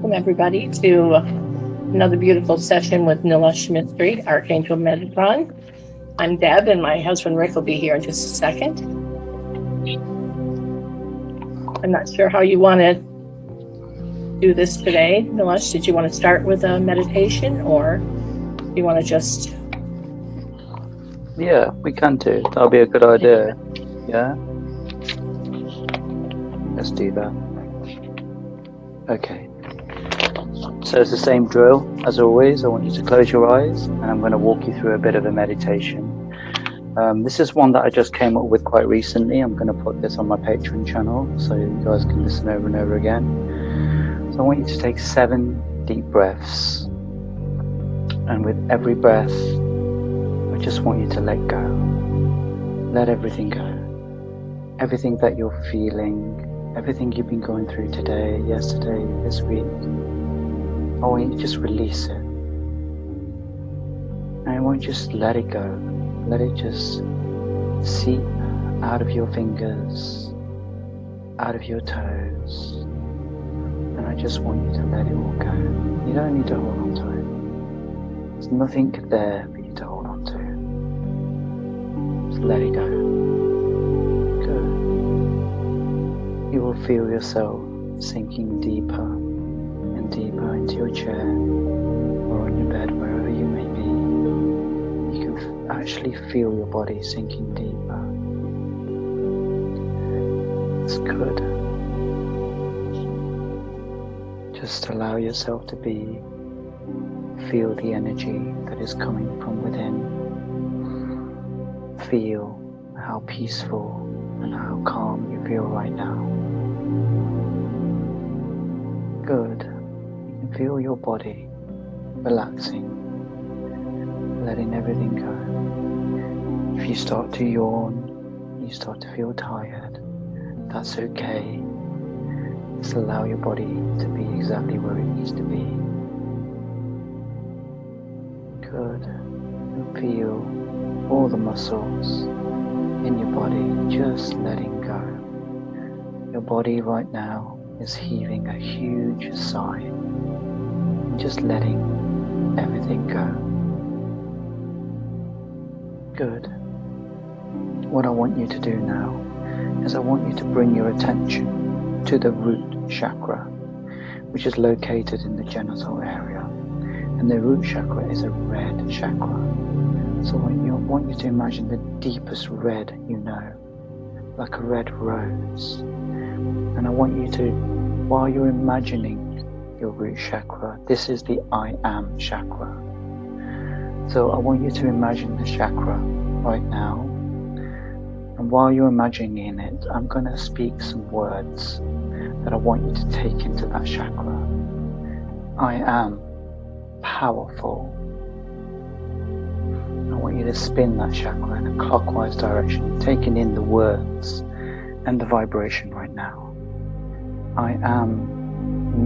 welcome everybody to another beautiful session with Nilesh Mistry, Archangel Metatron. I'm Deb, and my husband Rick will be here in just a second. I'm not sure how you want to do this today. Nilesh, did you want to start with a meditation, or do you want to just... Yeah, we can do. That'll be a good idea. Yeah? Let's do that. Okay. So it's the same drill as always. I want you to close your eyes, and I'm going to walk you through a bit of a meditation. This is one that I just came up with quite recently. I'm going to put this on my Patreon channel so you guys can listen over and over again. So I want you to take 7 deep breaths. And with every breath, I just want you to let go. Let everything go. Everything that you're feeling, everything you've been going through today, yesterday, this week, I want you to just release it. And I want you to just let it go. Let it just seep out of your fingers, out of your toes. And I just want you to let it all go. You don't need to hold on to it. There's nothing there for you to hold on to. Just let it go. Good. You will feel yourself sinking deeper and deeper into your chair or on your bed, wherever you may be. You can actually feel your body sinking deeper. It's good. Just allow yourself to be. Feel the energy that is coming from within. Feel how peaceful and how calm you feel right now. Good. You can feel your body relaxing, letting everything go. If you start to yawn, you start to feel tired, that's okay. Just allow your body to be exactly where it needs to be. Good. And feel all the muscles in your body just letting go. Your body right now is heaving a huge sigh, and just letting everything go. Good. What I want you to do now is I want you to bring your attention to the root chakra, which is located in the genital area. And the root chakra is a red chakra. So I want you to imagine the deepest red you know, like a red rose. And I want you to, while you're imagining your root chakra, this is the I am chakra. So I want you to imagine the chakra right now. And while you're imagining it, I'm going to speak some words that I want you to take into that chakra. I am powerful. I want you to spin that chakra in a clockwise direction, taking in the words and the vibration right now. I am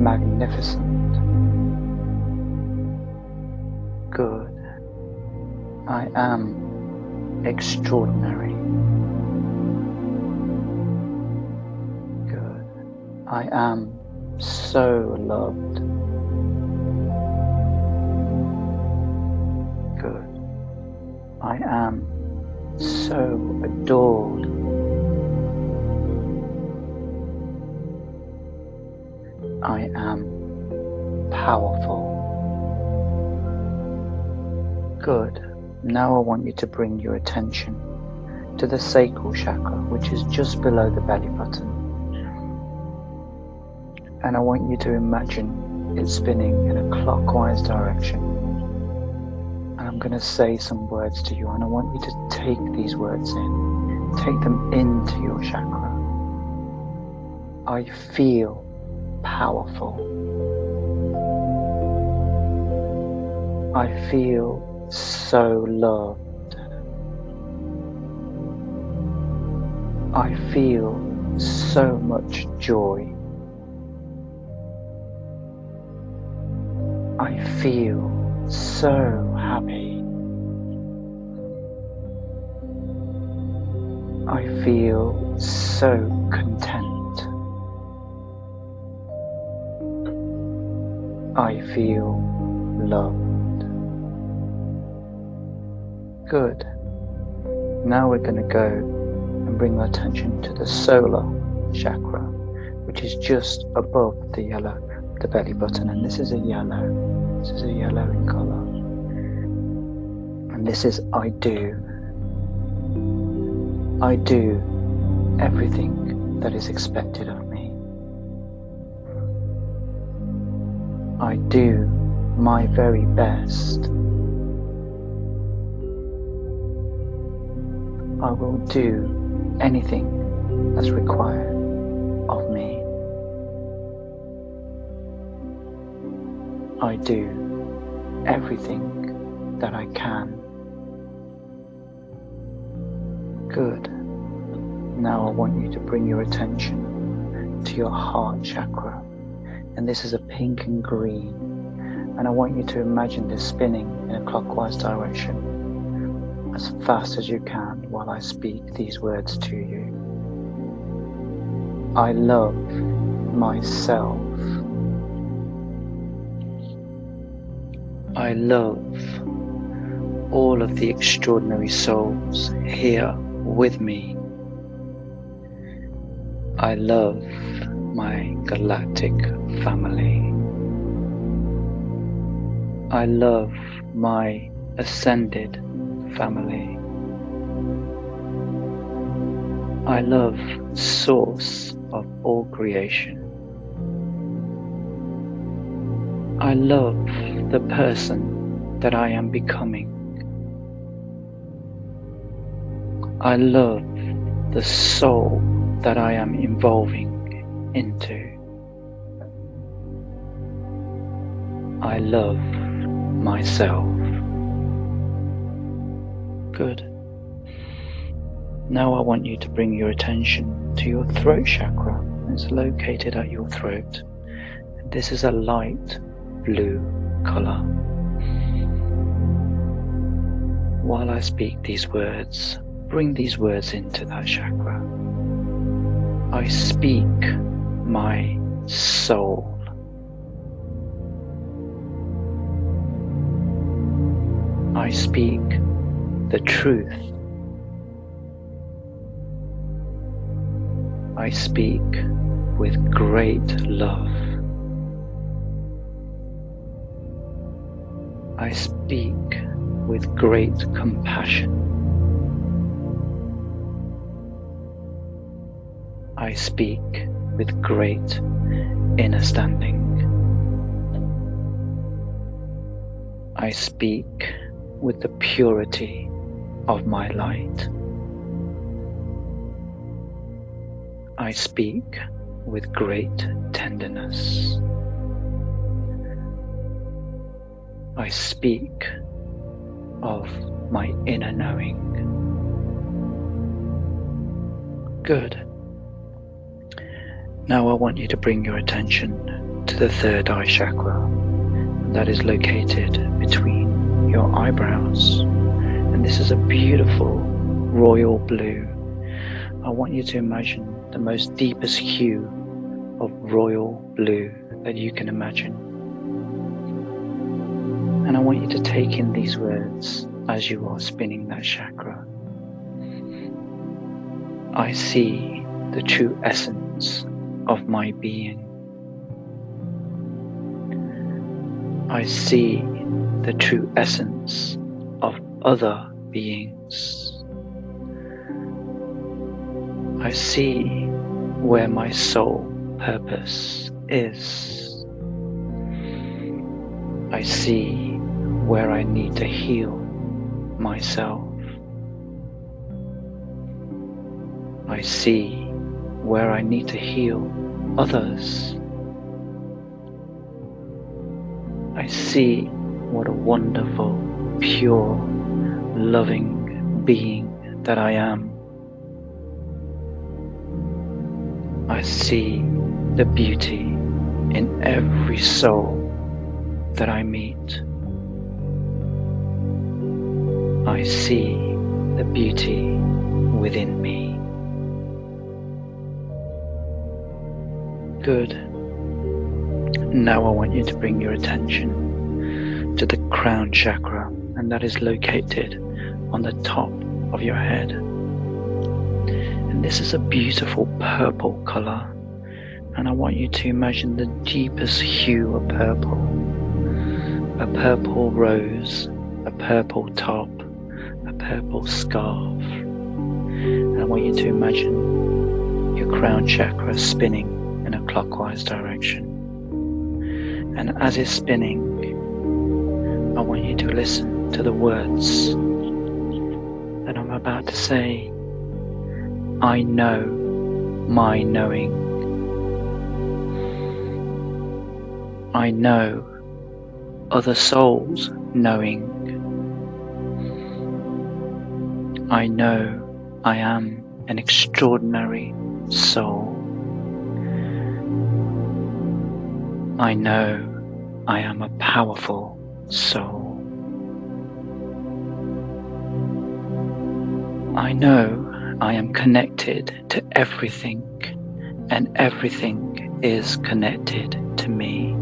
magnificent. Good. I am extraordinary. Good. I am so loved. Good. I am so adored. I am powerful. Good. Now I want you to bring your attention to the sacral chakra, which is just below the belly button. And I want you to imagine it spinning in a clockwise direction. And I'm going to say some words to you, and I want you to take these words in. Take them into your chakra. I feel powerful. I feel so loved. I feel so much joy. I feel so happy. I feel so content. I feel loved. Good. Now we're going to go and bring our attention to the solar chakra, which is just above the yellow, the belly button. And this is a yellow. This is a yellow in color. And this is I do. I do everything that is expected of me. I do my very best. I will do anything that's required of me. I do everything that I can. Good. Now I want you to bring your attention to your heart chakra. And this is a pink and green. And I want you to imagine this spinning in a clockwise direction as fast as you can while I speak these words to you. I love myself. I love all of the extraordinary souls here with me. I love my galactic family. I love my ascended family. I love source of all creation. I love the person that I am becoming. I love the soul that I am evolving into. I love myself. Good. Now I want you to bring your attention to your throat chakra. It's located at your throat. This is a light blue color. While I speak these words, bring these words into that chakra. I speak my soul. I speak the truth. I speak with great love. I speak with great compassion. I speak with great understanding. I speak with the purity of my light. I speak with great tenderness. I speak of my inner knowing. Good. Now I want you to bring your attention to the third eye chakra. That is located between your eyebrows. And this is a beautiful royal blue. I want you to imagine the most deepest hue of royal blue that you can imagine. And I want you to take in these words as you are spinning that chakra. I see the true essence of my being. I see the true essence of other beings. I see where my soul purpose is. I see where I need to heal myself. I see where I need to heal others. I see what a wonderful, pure, loving being that I am. I see the beauty in every soul that I meet. I see the beauty within me. Good. Now I want you to bring your attention to the crown chakra, and that is located on the top of your head. And this is a beautiful purple color, and I want you to imagine the deepest hue of purple, a purple rose, a purple top, a purple scarf. And I want you to imagine your crown chakra spinning in a clockwise direction. And as it's spinning, I want you to listen to the words that I'm about to say. I know my knowing. I know other souls knowing. I know I am an extraordinary soul. I know I am a powerful soul. I know I am connected to everything, and everything is connected to me.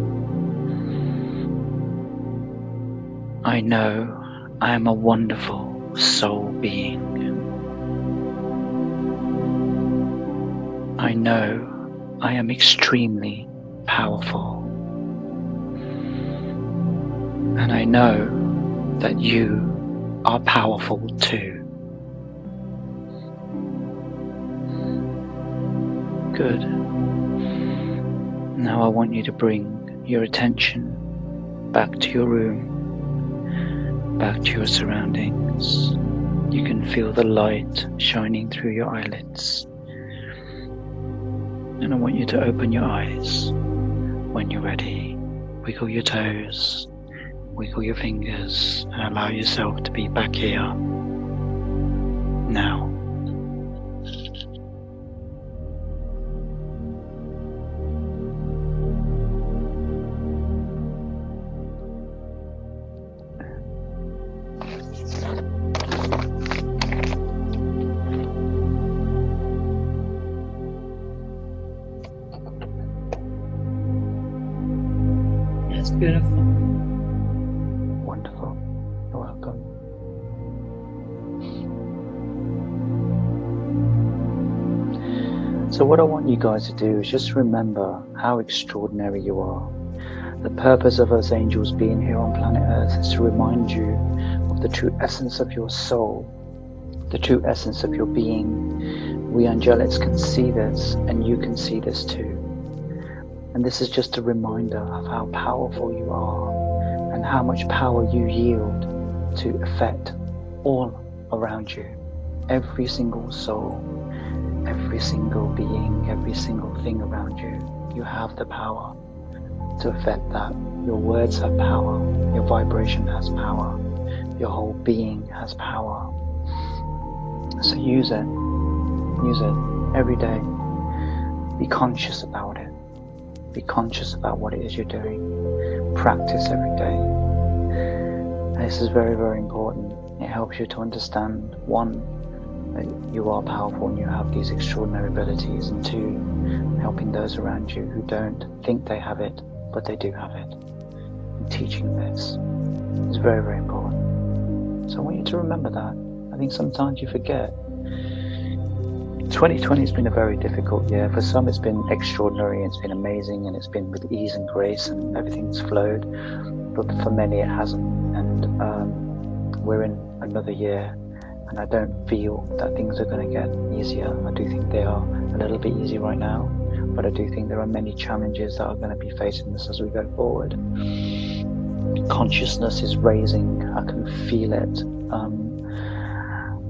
I know I am a wonderful soul being. I know I am extremely powerful. And I know that you are powerful too. Good. Now I want you to bring your attention back to your room, back to your surroundings. You can feel the light shining through your eyelids. And I want you to open your eyes when you're ready. Wiggle your toes, wiggle your fingers, and allow yourself to be back here now. That's beautiful. Wonderful. You're welcome. So what I want you guys to do is just remember how extraordinary you are. The purpose of us angels being here on planet Earth is to remind you of the true essence of your soul, the true essence of your being. We angelics can see this, and you can see this too. And this is just a reminder of how powerful you are and how much power you yield to affect all around you. Every single soul, every single being, every single thing around you. You have the power to affect that. Your words have power. Your vibration has power. Your whole being has power. So use it. Use it every day. Be conscious about it. Be conscious about what it is you're doing. Practice every day. And this is very, very important. It helps you to understand, one, that you are powerful and you have these extraordinary abilities, and two, helping those around you who don't think they have it, but they do have it. And teaching this is very, very important. So I want you to remember that. I think sometimes you forget. 2020 has been a very difficult year. For some it's been extraordinary, it's been amazing, and it's been with ease and grace and everything's flowed. But for many it hasn't. And we're in another year, and I don't feel that things are going to get easier. I do think they are a little bit easy right now, but I do think there are many challenges that are going to be facing us as we go forward. Consciousness is raising. I can feel it.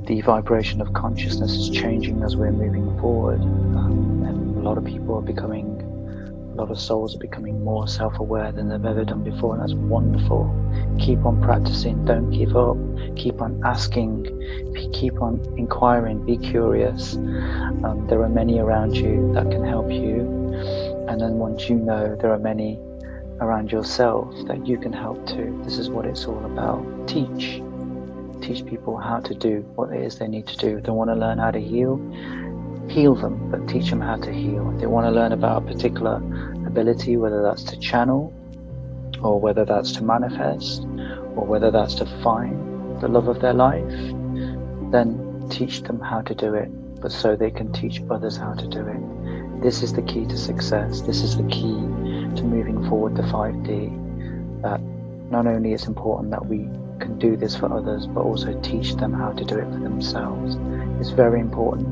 The vibration of consciousness is changing as we're moving forward, and a lot of souls are becoming more self-aware than they've ever done before, and that's wonderful. Keep on practicing, don't give up, keep on asking, keep on inquiring, be curious. There are many around you that can help you, and then once you know, there are many around yourself that you can help too. This is what it's all about. Teach people how to do what it is they need to do. If they want to learn how to heal them, but teach them how to heal. If they want to learn about a particular ability, whether that's to channel, or whether that's to manifest, or whether that's to find the love of their life, then teach them how to do it, but so they can teach others how to do it. This is the key to success. This is the key to moving forward the 5D, that not only it's important that we can do this for others, but also teach them how to do it for themselves. It's very important.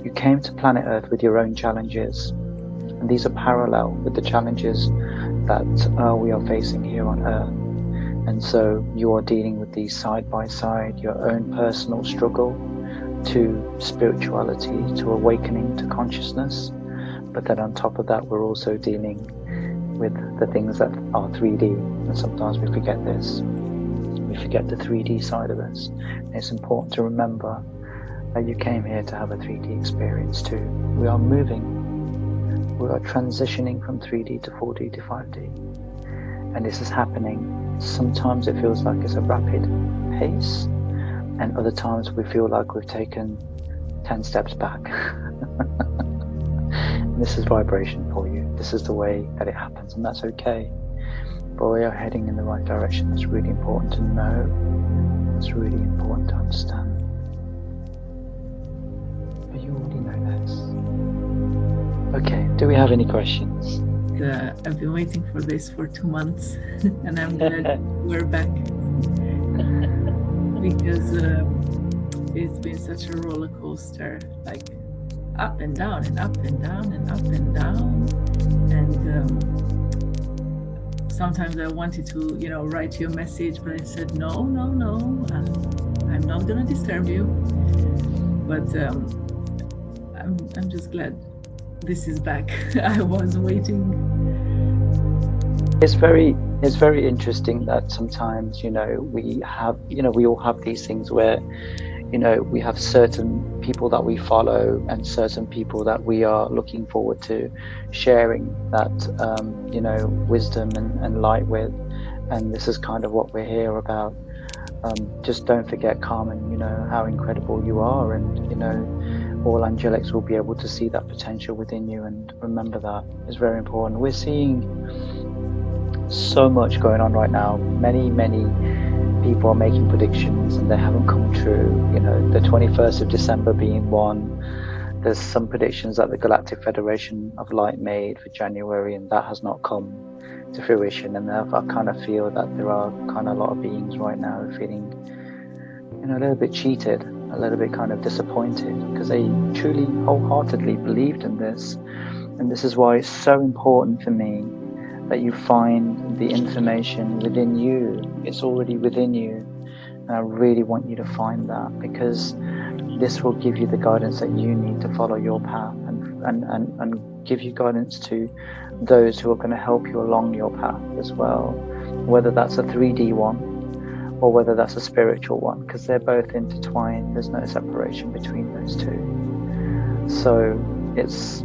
You came to planet Earth with your own challenges, and these are parallel with the challenges that we are facing here on Earth. And so you are dealing with these side by side, your own personal struggle to spirituality, to awakening to consciousness. But then on top of that, we're also dealing with the things that are 3D. And sometimes we forget this. We forget the 3D side of us. And it's important to remember that you came here to have a 3D experience too. We are moving. We are transitioning from 3D to 4D to 5D. And this is happening. Sometimes it feels like it's a rapid pace, and other times we feel like we've taken 10 steps back. And this is vibration for you. This is the way that it happens, and that's okay. But we are heading in the right direction. That's really important to know. That's really important to understand. But you already know this. Okay, do we have any questions? I've been waiting for this for 2 months, and I'm glad we're back, because it's been such a roller coaster, like up and down and up and down and up and down. And sometimes I wanted to, write you a message, but I said no, I'm not gonna disturb you. But I'm just glad this is back. I was waiting. It's very interesting that sometimes, we all have these things where, we have certain people that we follow and certain people that we are looking forward to sharing that, wisdom and light with. And this is kind of what we're here about. Just don't forget, Carmen, how incredible you are, and, all angelics will be able to see that potential within you, and remember that is very important. We're seeing so much going on right now. Many people are making predictions and they haven't come true. The 21st of December being one. There's some predictions that the Galactic Federation of Light made for January, and that has not come to fruition. And I kind of feel that there are kind of a lot of beings right now feeling a little bit cheated, a little bit kind of disappointed, because they truly wholeheartedly believed in this. And this is why it's so important for me that you find the information within you. It's already within you, and I really want you to find that, because this will give you the guidance that you need to follow your path, and give you guidance to those who are going to help you along your path as well, whether that's a 3D one or whether that's a spiritual one, because they're both intertwined. There's no separation between those two. So it's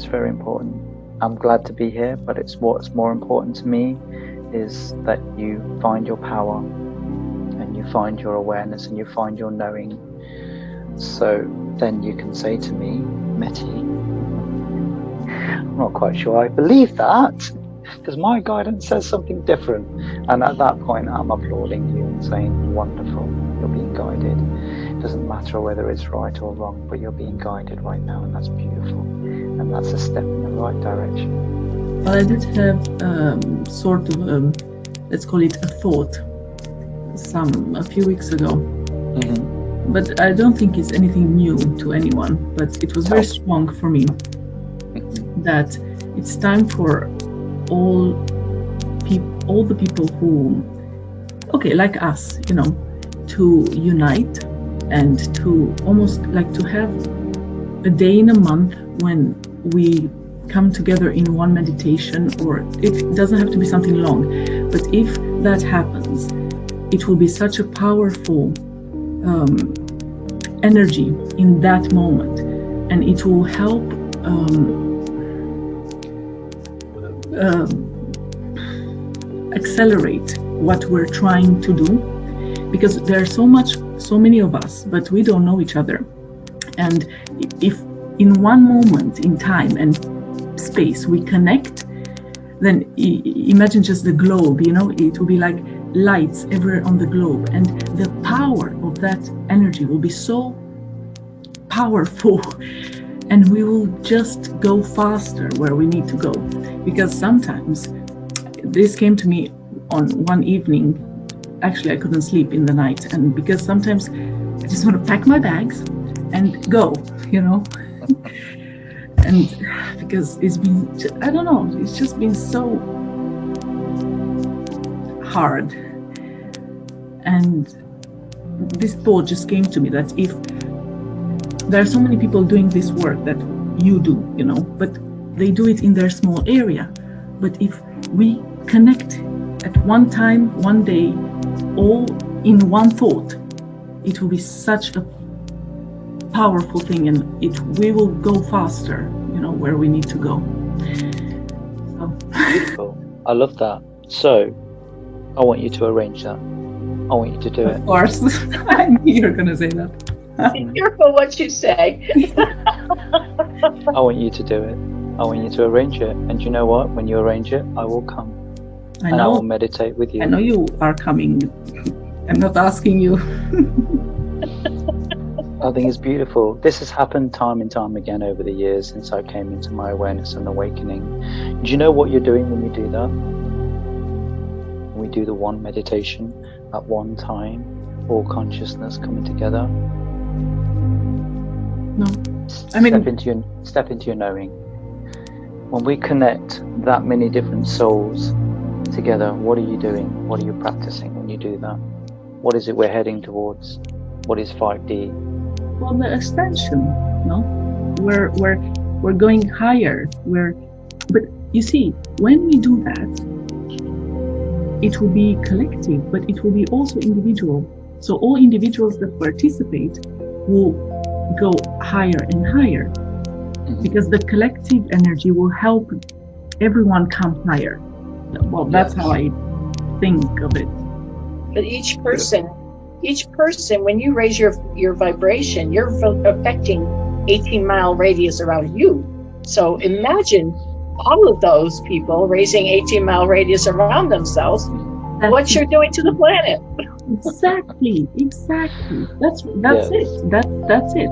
very important. I'm glad to be here, but what's more important to me is that you find your power, and you find your awareness, and you find your knowing. So then you can say to me, Meti, I'm not quite sure I believe that, because my guidance says something different. And at that point, I'm applauding you and saying, wonderful, you're being guided. It doesn't matter whether it's right or wrong, but you're being guided right now, and that's beautiful. And that's a step in the right direction. Well, I did have sort of, let's call it a thought, a few weeks ago. Mm-hmm. But I don't think it's anything new to anyone, but it was very strong for me, that it's time for all the people who, like us, to unite, and to almost like to have a day in a month when we come together in one meditation, or it doesn't have to be something long, but if that happens, it will be such a powerful energy in that moment, and it will help accelerate what we're trying to do, because there are so many of us, but we don't know each other. And if in one moment in time and space we connect, then imagine just the globe, you know, it will be like lights everywhere on the globe, and the power of that energy will be so powerful, and we will just go faster where we need to go. Because sometimes, this came to me on one evening, actually I couldn't sleep in the night, and because sometimes I just want to pack my bags and go, you know. And because it's been, I don't know, it's just been so hard. And this thought just came to me that if there are so many people doing this work that you do, you know, but they do it in their small area. But if we connect at one time, one day, all in one thought, it will be such a powerful thing, and we will go faster, you know, where we need to go. So. Beautiful. I love that. So I want you to arrange that. I want you to do it. Of course. I knew you were going to say that. Be careful what you say. I want you to do it. I want you to arrange it. And you know what? When you arrange it, I will come. I and know. I will meditate with you. I know you are coming. I'm not asking you. I think it's beautiful. This has happened time and time again over the years since I came into my awareness and awakening. Do you know what you're doing when you do that? When we do the one meditation at one time, all consciousness coming together. No. I mean, step into your knowing. When we connect that many different souls together, what are you doing? What are you practicing when you do that? What is it we're heading towards? What is 5D? well, the expansion, no? We're going higher. But you see, when we do that, it will be collective, but it will be also individual. So all individuals that participate will go higher and higher, because the collective energy will help everyone come higher. Well, that's how I think of it. But each person, when you raise your vibration, you're affecting 18-mile radius around you. So imagine all of those people raising 18-mile radius around themselves, what you're doing to the planet. Exactly. That's it. That's it.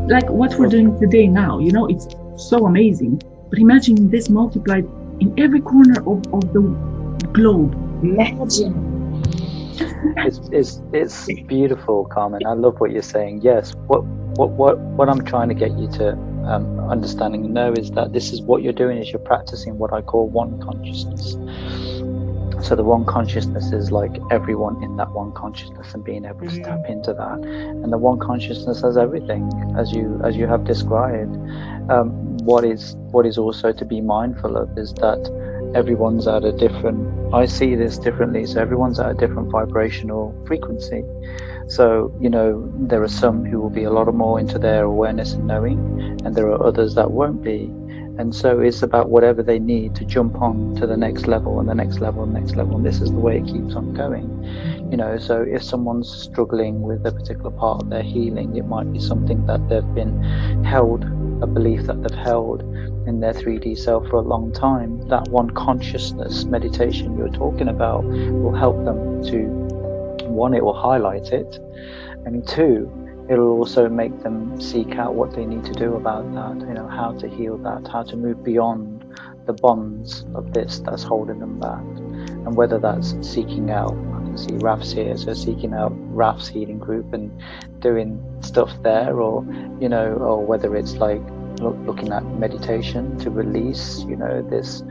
Like what we're doing today now, you know, it's so amazing. But imagine this multiplied in every corner of the globe. Imagine. It's beautiful, Carmen. I love what you're saying. Yes. What I'm trying to get you to understanding and know is that this is what you're doing, is you're practicing what I call one consciousness. So the one consciousness is like everyone in that one consciousness and being able to tap into that. And the one consciousness has everything, as you have described. What is also to be mindful of is that everyone's at a different, I see this differently, so everyone's at a different vibrational frequency. So, you know, there are some who will be a lot more into their awareness and knowing, and there are others that won't be. And so it's about whatever they need to jump on to the next level and the next level and next level. And this is the way it keeps on going. You know, so if someone's struggling with a particular part of their healing, it might be something that they've been held, a belief that they've held in their 3D self for a long time. That one consciousness meditation you're talking about will help them to, one, it will highlight it, and two, it'll also make them seek out what they need to do about that, you know, how to heal that, how to move beyond the bonds of this that's holding them back. And whether that's seeking out, I can see Raf's here, so seeking out Raf's healing group and doing stuff there, or, you know, or whether it's like looking at meditation to release, you know, this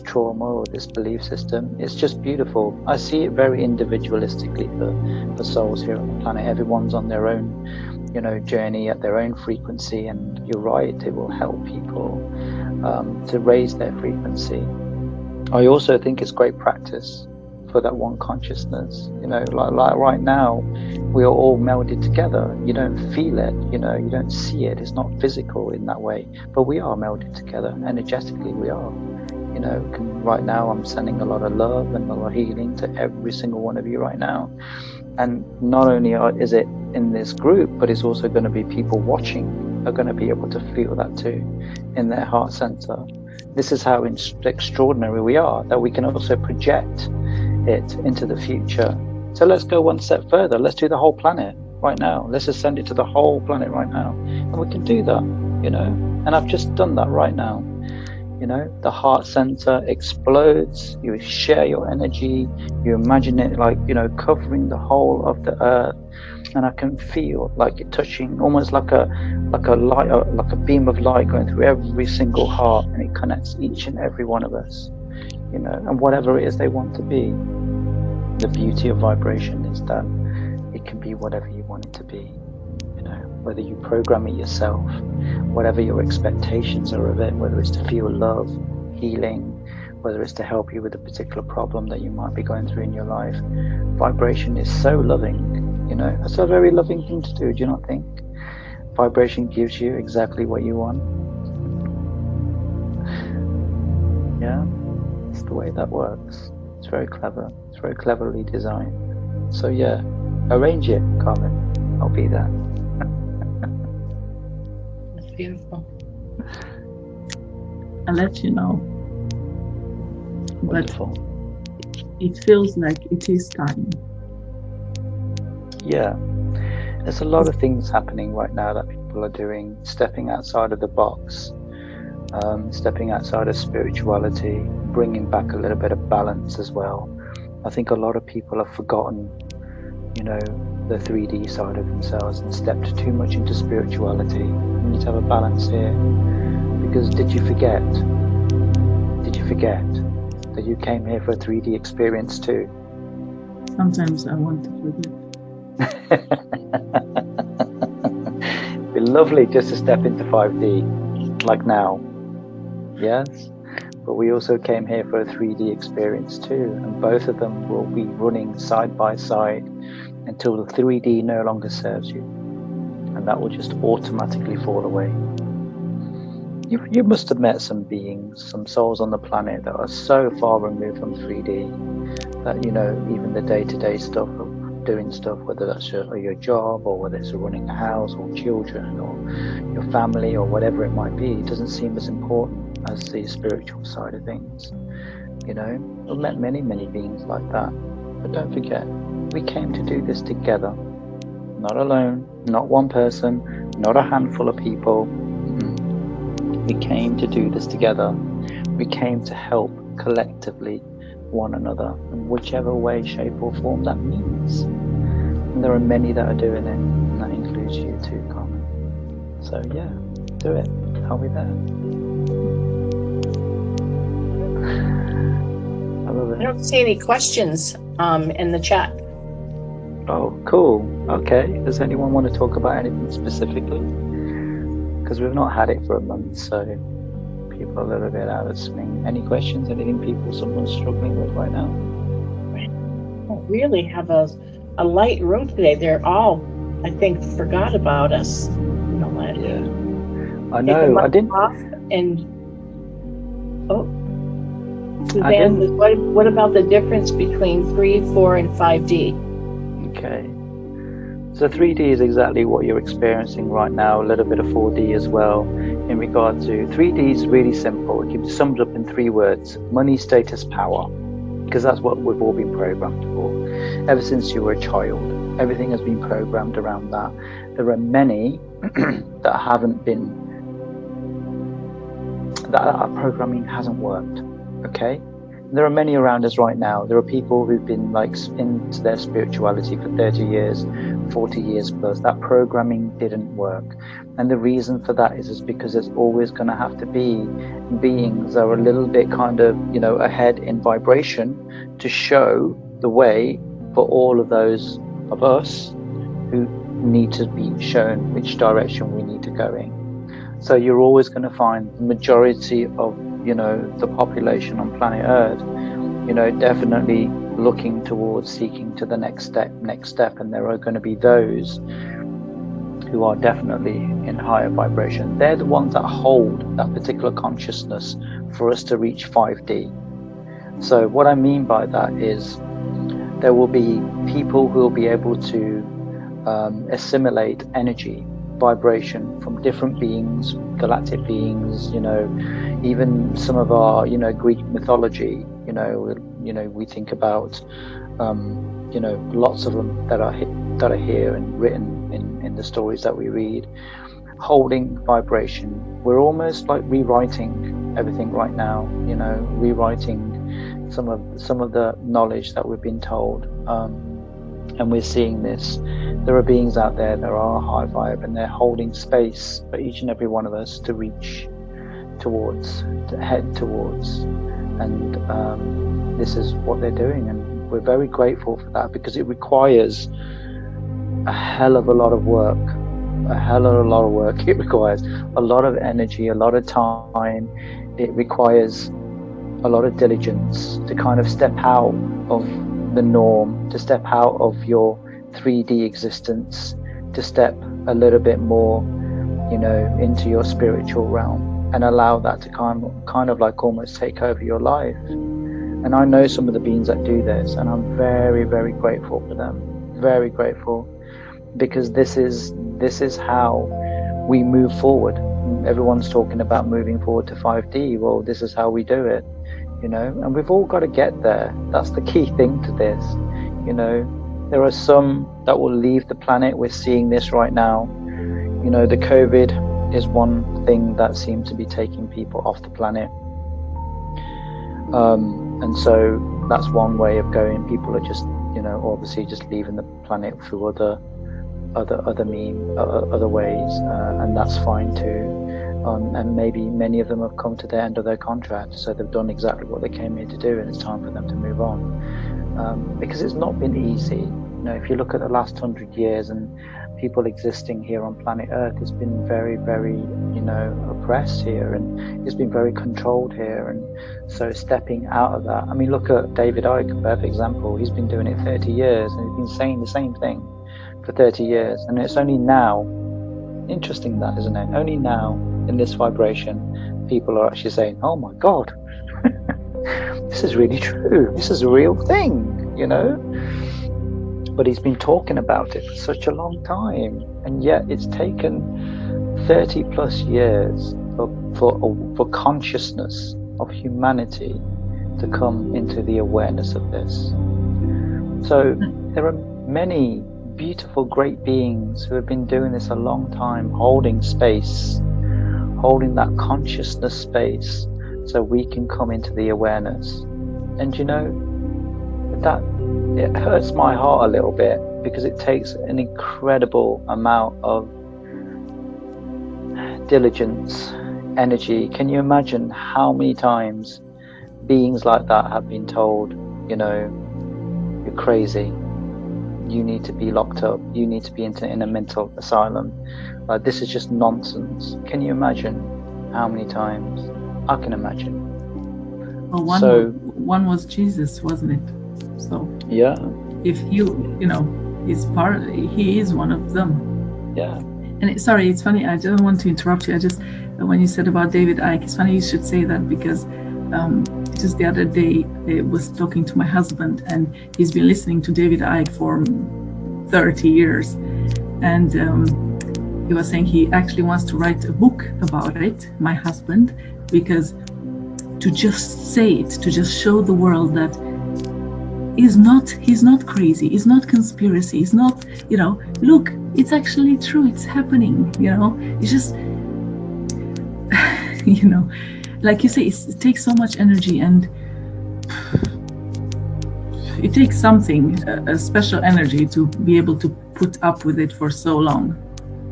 trauma or this belief system. It's just beautiful. I see it very individualistically for souls here on the planet. Everyone's on their own, you know, journey at their own frequency, and you're right, it will help people to raise their frequency. I also think it's great practice for that one consciousness. You know, like right now, we are all melded together. You don't feel it, you know, you don't see it. It's not physical in that way, but we are melded together. Energetically, we are. You know, right now I'm sending a lot of love and a lot of healing to every single one of you right now. And not only is it in this group, but it's also going to be people watching are going to be able to feel that too in their heart center. This is how extraordinary we are, that we can also project it into the future. So let's go one step further. Let's do the whole planet right now. Let's just send it to the whole planet right now. And we can do that, you know. And I've just done that right now. You know, the heart center explodes. You share your energy. You imagine it like, you know, covering the whole of the earth. And I can feel like it touching, almost like a light, like a beam of light going through every single heart, and it connects each and every one of us, you know, and whatever it is they want to be. The beauty of vibration is that it can be whatever you want it to be, you know, whether you program it yourself, whatever your expectations are of it, whether it's to feel love, healing, whether it's to help you with a particular problem that you might be going through in your life. Vibration is so loving. You know, it's a very loving thing to do, do you not think? Vibration gives you exactly what you want. Yeah, it's the way that works. It's very clever. It's very cleverly designed. So yeah, arrange it, Carmen. I'll be there. That's beautiful. I'll let you know. Wonderful. But it feels like it is time. Yeah, there's a lot of things happening right now that people are doing, stepping outside of the box, stepping outside of spirituality, bringing back a little bit of balance as well. I think a lot of people have forgotten, you know, the 3D side of themselves and stepped too much into spirituality. We need to have a balance here, because did you forget that you came here for a 3D experience too? Sometimes I want to forget. It'd be lovely just to step into 5D, like now. Yes, but we also came here for a 3D experience too, and both of them will be running side by side until the 3D no longer serves you, and that will just automatically fall away. You must have met some beings, some souls on the planet that are so far removed from 3D that, you know, even the day-to-day stuff of doing stuff, whether that's your job, or whether it's running a house, or children, or your family, or whatever it might be, it doesn't seem as important as the spiritual side of things. You know, I've met many beings like that, but don't forget, we came to do this together, not alone, not one person, not a handful of people. We came to do this together. We came to help collectively one another in whichever way, shape or form that means. And there are many that are doing it, and that includes you too, Carmen. So yeah, do it. I'll be there. I love it. I don't see any questions in the chat. Oh, cool. Okay. Does anyone want to talk about anything specifically? Because we've not had it for a month, so people are a little bit out of swing. Any questions? Anything someone's struggling with right now? We don't really have a light room today. They're all, I think, forgot about us. You know what? Yeah. I know. I didn't. Suzanne, what about the difference between 3, 4, and 5D? Okay. So 3D is exactly what you're experiencing right now, a little bit of 4D as well. In regard to 3D is really simple. It can be summed up in 3 words: money, status, power. Because that's what we've all been programmed for. Ever since you were a child, everything has been programmed around that. There are many that haven't been, that our programming hasn't worked, okay? There are many around us right now. There are people who've been like into their spirituality for 30 years, 40 years plus. That programming didn't work. And the reason for that is because there's always going to have to be beings that are a little bit kind of, you know, ahead in vibration to show the way for all of those of us who need to be shown which direction we need to go in. So you're always going to find the majority of, you know, the population on planet Earth, you know, definitely looking towards seeking to the next step, and there are going to be those who are definitely in higher vibration. They're the ones that hold that particular consciousness for us to reach 5D. So what I mean by that is there will be people who will be able to assimilate energy vibration from different beings, galactic beings, even some of our, Greek mythology, we think about, lots of them that are here and written in the stories that we read, holding vibration. We're almost like rewriting everything right now, rewriting some of the knowledge that we've been told, and we're seeing this. There are beings out there that are high vibe, and they're holding space for each and every one of us to reach towards, to head towards, and this is what they're doing, and we're very grateful for that, because it requires a hell of a lot of work. It requires a lot of energy, a lot of time. It requires a lot of diligence to kind of step out of the norm, to step out of your 3D existence, to step a little bit more, into your spiritual realm, and allow that to kind of like almost take over your life. And I know some of the beings that do this, and I'm very, very grateful for them. Very grateful, because this is how we move forward. Everyone's talking about moving forward to 5D. Well, this is how we do it, and we've all got to get there. That's the key thing to this. There are some that will leave the planet. We're seeing this right now. The COVID is one thing that seems to be taking people off the planet. And so that's one way of going. People are just, obviously just leaving the planet through other ways, and that's fine too. And maybe many of them have come to the end of their contract, so they've done exactly what they came here to do, and it's time for them to move on. Because it's not been easy. If you look at the last 100 years and people existing here on planet Earth, it's been very, very, oppressed here, and it's been very controlled here. And so stepping out of that, look at David Icke, a perfect example. He's been doing it 30 years, and he's been saying the same thing for 30 years. And it's only now, interesting that, isn't it? Only now, in this vibration, people are actually saying, oh my God, this is really true. This is a real thing, But he's been talking about it for such a long time, and yet it's taken 30 plus years for consciousness of humanity to come into the awareness of this. So there are many beautiful, great beings who have been doing this a long time, holding space, holding that consciousness space, so we can come into the awareness. And that it hurts my heart a little bit, because it takes an incredible amount of diligence, energy. Can you imagine how many times beings like that have been told, you're crazy, you need to be locked up, you need to be in a mental asylum, this is just nonsense? Can you imagine how many times? I can imagine. Well, one was Jesus, wasn't it? So yeah, if he is one of them. Yeah. And sorry, it's funny, I don't want to interrupt you. When you said about David Icke, it's funny you should say that, because just the other day I was talking to my husband, and he's been listening to David Icke for 30 years. And he was saying he actually wants to write a book about it, my husband, because to just say it, to just show the world that he's not crazy, he's not conspiracy, he's not, look, it's actually true, it's happening, it's just, like you say, it takes so much energy, and it takes something, a special energy, to be able to put up with it for so long.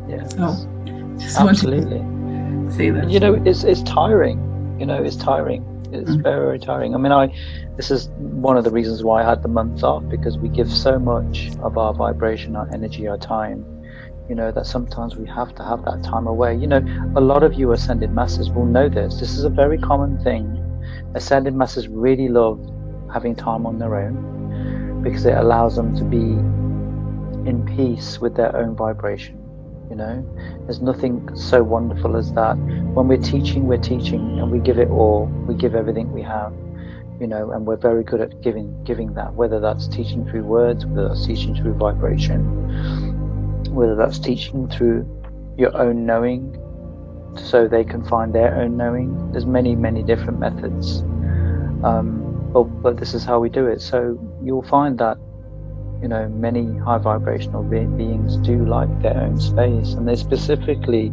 Yeah. So, just absolutely. Want to say that. It's tiring. It's tiring. It's very, very tiring. This is one of the reasons why I had the month off, because we give so much of our vibration, our energy, our time, that sometimes we have to have that time away. A lot of you ascended masters will know this. This is a very common thing. Ascended masters really love having time on their own, because it allows them to be in peace with their own vibration. There's nothing so wonderful as that. When we're teaching, and we give it all. We give everything we have, and we're very good at giving that, whether that's teaching through words, whether that's teaching through vibration, whether that's teaching through, your own knowing so they can find their own knowing. There's many different methods, but this is how we do it. So you'll find that many high vibrational beings do like their own space, and they specifically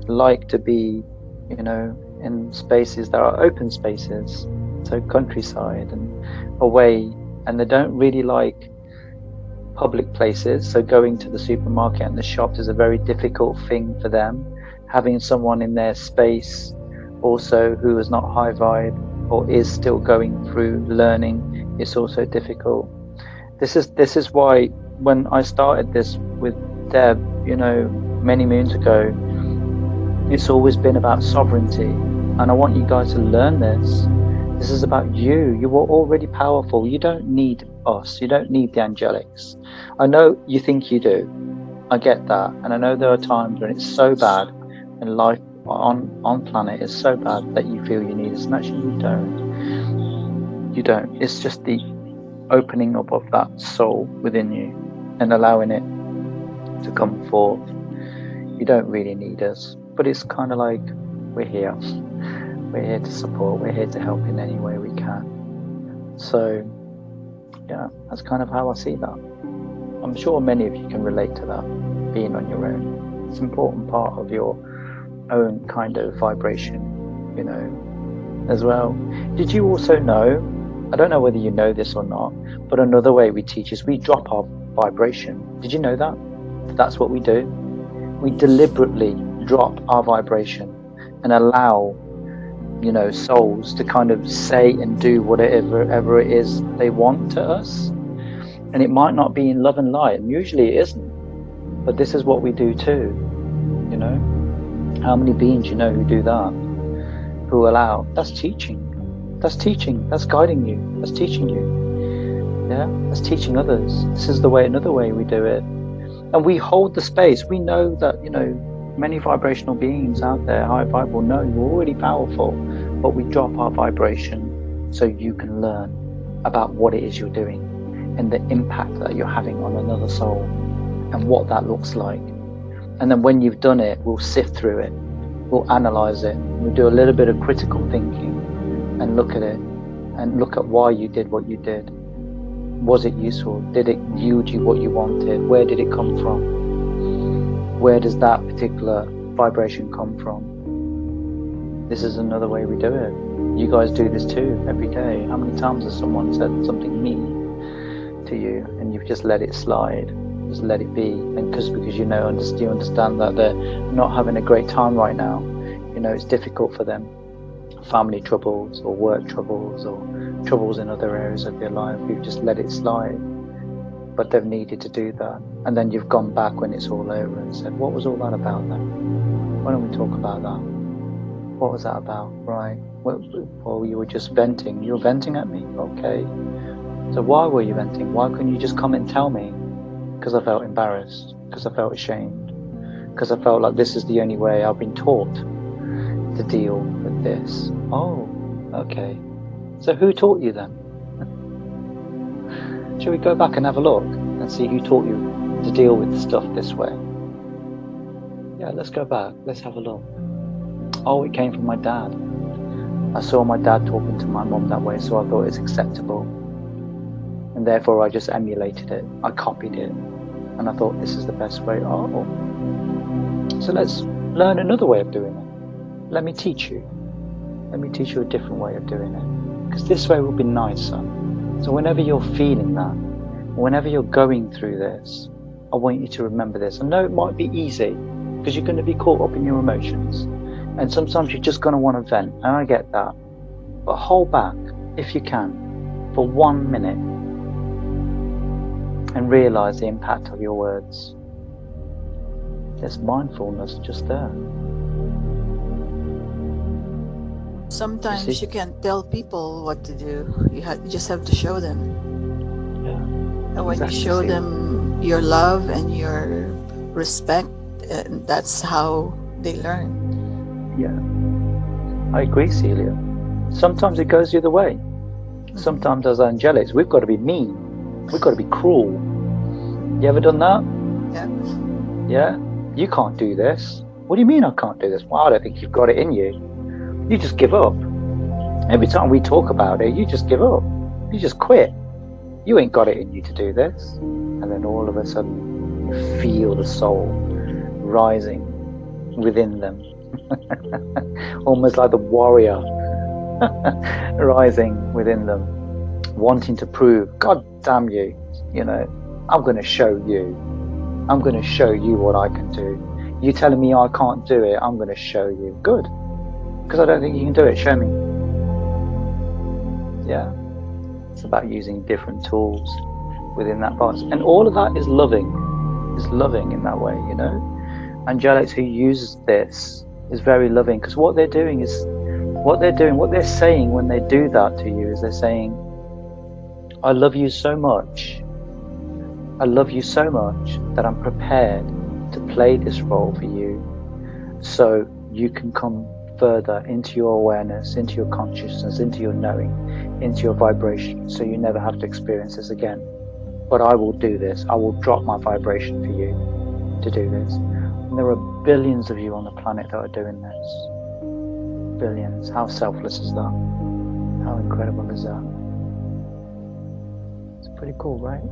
like to be in spaces that are open spaces, so countryside and away, and they don't really like public places. So going to the supermarket and the shops is a very difficult thing for them. Having someone in their space also who is not high vibe or is still going through learning is also difficult. This is why when I started this with Deb, many moons ago, it's always been about sovereignty, and I want you guys to learn this. This is about you. You are already powerful. You don't need us. You don't need the angelics. I know you think you do. I get that, and I know there are times when it's so bad and life on planet is so bad that you feel you need us, and actually you don't. It's just the opening up of that soul within you and allowing it to come forth. You don't really need us, but it's kind of like we're here to support, we're here to help in any way we can. So yeah, that's kind of how I see that. I'm sure many of you can relate to that, being on your own. It's an important part of your own kind of vibration, as well. Did you also know, I don't know whether you know this or not, but another way we teach is we drop our vibration. Did you know that? That's what we do. We deliberately drop our vibration and allow, souls to kind of say and do whatever it is they want to us. And it might not be in love and light, and usually it isn't. But this is what we do too, How many beings who do that? Who allow? That's teaching. That's teaching. That's guiding you. That's teaching you. Yeah, that's teaching others. This is another way we do it. And we hold the space. We know that, many vibrational beings out there, high vibe, will know you're already powerful, but we drop our vibration so you can learn about what it is you're doing and the impact that you're having on another soul and what that looks like. And then when you've done it, we'll sift through it, we'll analyze it, we'll do a little bit of critical thinking and look at it and look at why you did what you did. Was it useful? Did it yield you what you wanted? Where did it come from? Where does that particular vibration come from? This is another way we do it. You guys do this too every day. How many times has someone said something mean to you and you've just let it slide, just let it be? And because you understand that they're not having a great time right now. It's difficult for them. Family troubles or work troubles or troubles in other areas of their life. You've just let it slide. But they've needed to do that. And then you've gone back when it's all over and said, what was all that about then? Why don't we talk about that? What was that about? Right. Well, you were just venting. You were venting at me? Okay. So why were you venting? Why couldn't you just come and tell me? Because I felt embarrassed. Because I felt ashamed. Because I felt like this is the only way I've been taught to deal with this. Oh, okay. So who taught you then? Shall we go back and have a look and see who taught you to deal with stuff this way? Yeah, let's go back. Let's have a look. Oh, it came from my dad. I saw my dad talking to my mum that way, so I thought it's acceptable. And therefore I just emulated it. I copied it. And I thought this is the best way. Oh. So let's learn another way of doing it. Let me teach you. Let me teach you a different way of doing it. Because this way will be nicer. So whenever you're feeling that, whenever you're going through this, I want you to remember this. I know it might be easy because you're going to be caught up in your emotions. And sometimes you're just going to want to vent. And I get that. But hold back, if you can, for 1 minute and realize the impact of your words. There's mindfulness just there. Sometimes you can't tell people what to do. You just have to show them. Yeah. And when Exactly. you show them your love and your respect, that's how they learn. Yeah. I agree, Celia. Sometimes it goes the other way. Sometimes as angelics, we've got to be mean. We've got to be cruel. You ever done that? Yeah. Yeah? You can't do this. What do you mean I can't do this? Well, I don't think you've got it in you. You just give up. Every time we talk about it, you just give up. You just quit. You ain't got it in you to do this. And then all of a sudden, you feel the soul rising within them. Almost like the warrior rising within them, wanting to prove, God damn you, I'm going to show you. I'm going to show you what I can do. You telling me I can't do it, I'm going to show you. Good. Because I don't think you can do it. Show me. Yeah. It's about using different tools within that part. And all of that is loving. Is loving in that way, Angelics who uses this is very loving, because what they're saying when they do that to you is they're saying, I love you so much. I love you so much that I'm prepared to play this role for you so you can come further into your awareness, into your consciousness, into your knowing, into your vibration, so you never have to experience this again. But I will do this. I will drop my vibration for you to do this. And there are billions of you on the planet that are doing this. Billions. How selfless is that? How incredible is that? It's pretty cool, right?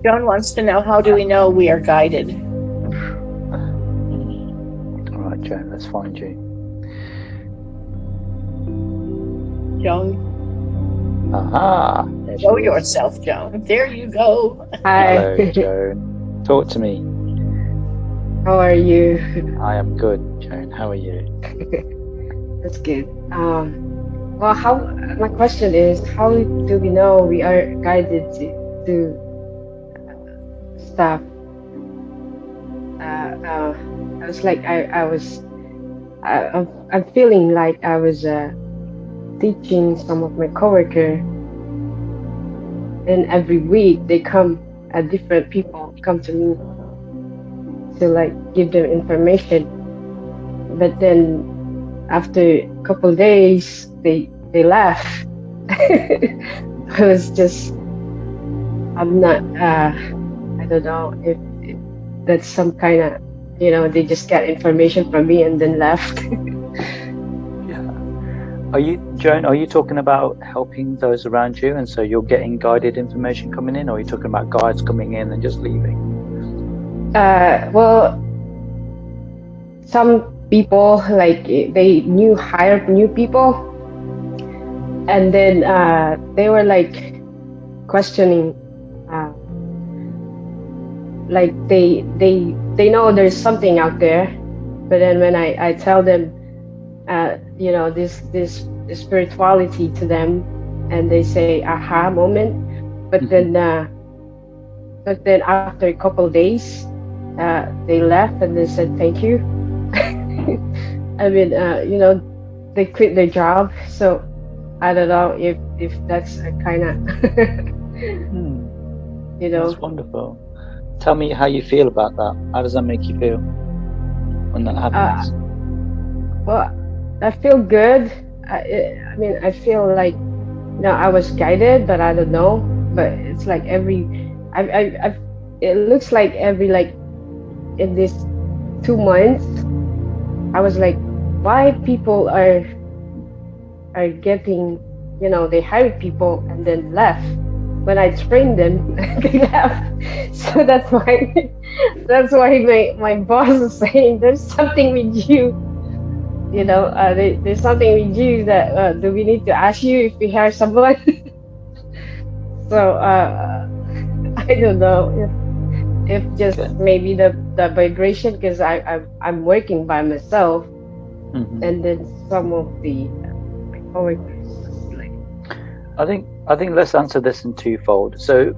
Joan wants to know, how do we know we are guided? All right, Joan, let's find you. Joan, Aha! show yourself, Joan. There you go. Hi. Hello, Joan. Talk to me. How are you? I am good, Joan. How are you? That's good. My question is, how do we know we are guided to stuff? I'm feeling like I was teaching some of my coworker, and every week different people come to me to give them information, but then after a couple of days they left. I was just, I'm not I don't know if that's some kind of, they just got information from me and then left. Joan, are you talking about helping those around you, and so you're getting guided information coming in, or are you talking about guides coming in and just leaving? Well, some people, they hired new people, and then they were questioning, they know there's something out there, but then when I tell them this spirituality to them, and they say aha moment, but then after a couple of days they left and they said thank you. I mean, they quit their job, so I don't know if that's a kind of That's wonderful. Tell me how you feel about that. How does that make you feel when that happens? Well, I feel good. I mean, I feel like, I was guided, but I don't know. But it's like it looks like every in this 2 months, I was like, why people are getting, they hired people and then left. When I trained them, they left. So that's why my boss is saying there's something with you. There's something with you that do we need to ask you if we hire someone? So I don't know if just maybe the vibration, because I'm working by myself, and then some of my coworkers. I think let's answer this in twofold. So,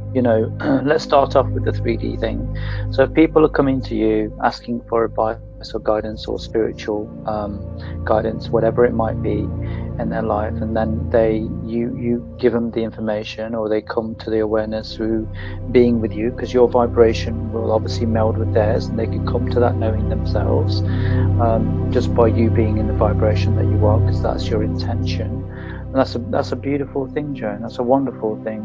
let's start off with the 3D thing. So if people are coming to you asking for advice or guidance or spiritual guidance, whatever it might be in their life, and then you give them the information, or they come to the awareness through being with you, because your vibration will obviously meld with theirs, and they can come to that knowing themselves just by you being in the vibration that you are, because that's your intention. And that's a beautiful thing, Joan. That's a wonderful thing.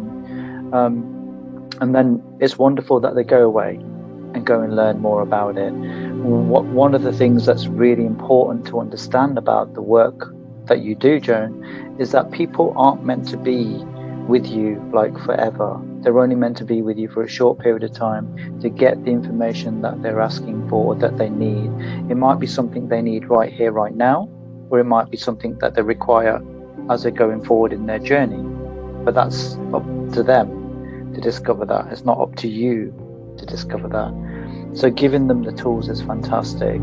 And then it's wonderful that they go away and go and learn more about it. One of the things that's really important to understand about the work that you do, Joan, is that people aren't meant to be with you like forever. They're only meant to be with you for a short period of time to get the information that they're asking for, that they need. It might be something they need right here, right now, or it might be something that they require as they're going forward in their journey. But that's up to them to discover that. It's not up to you to discover that. So giving them the tools is fantastic.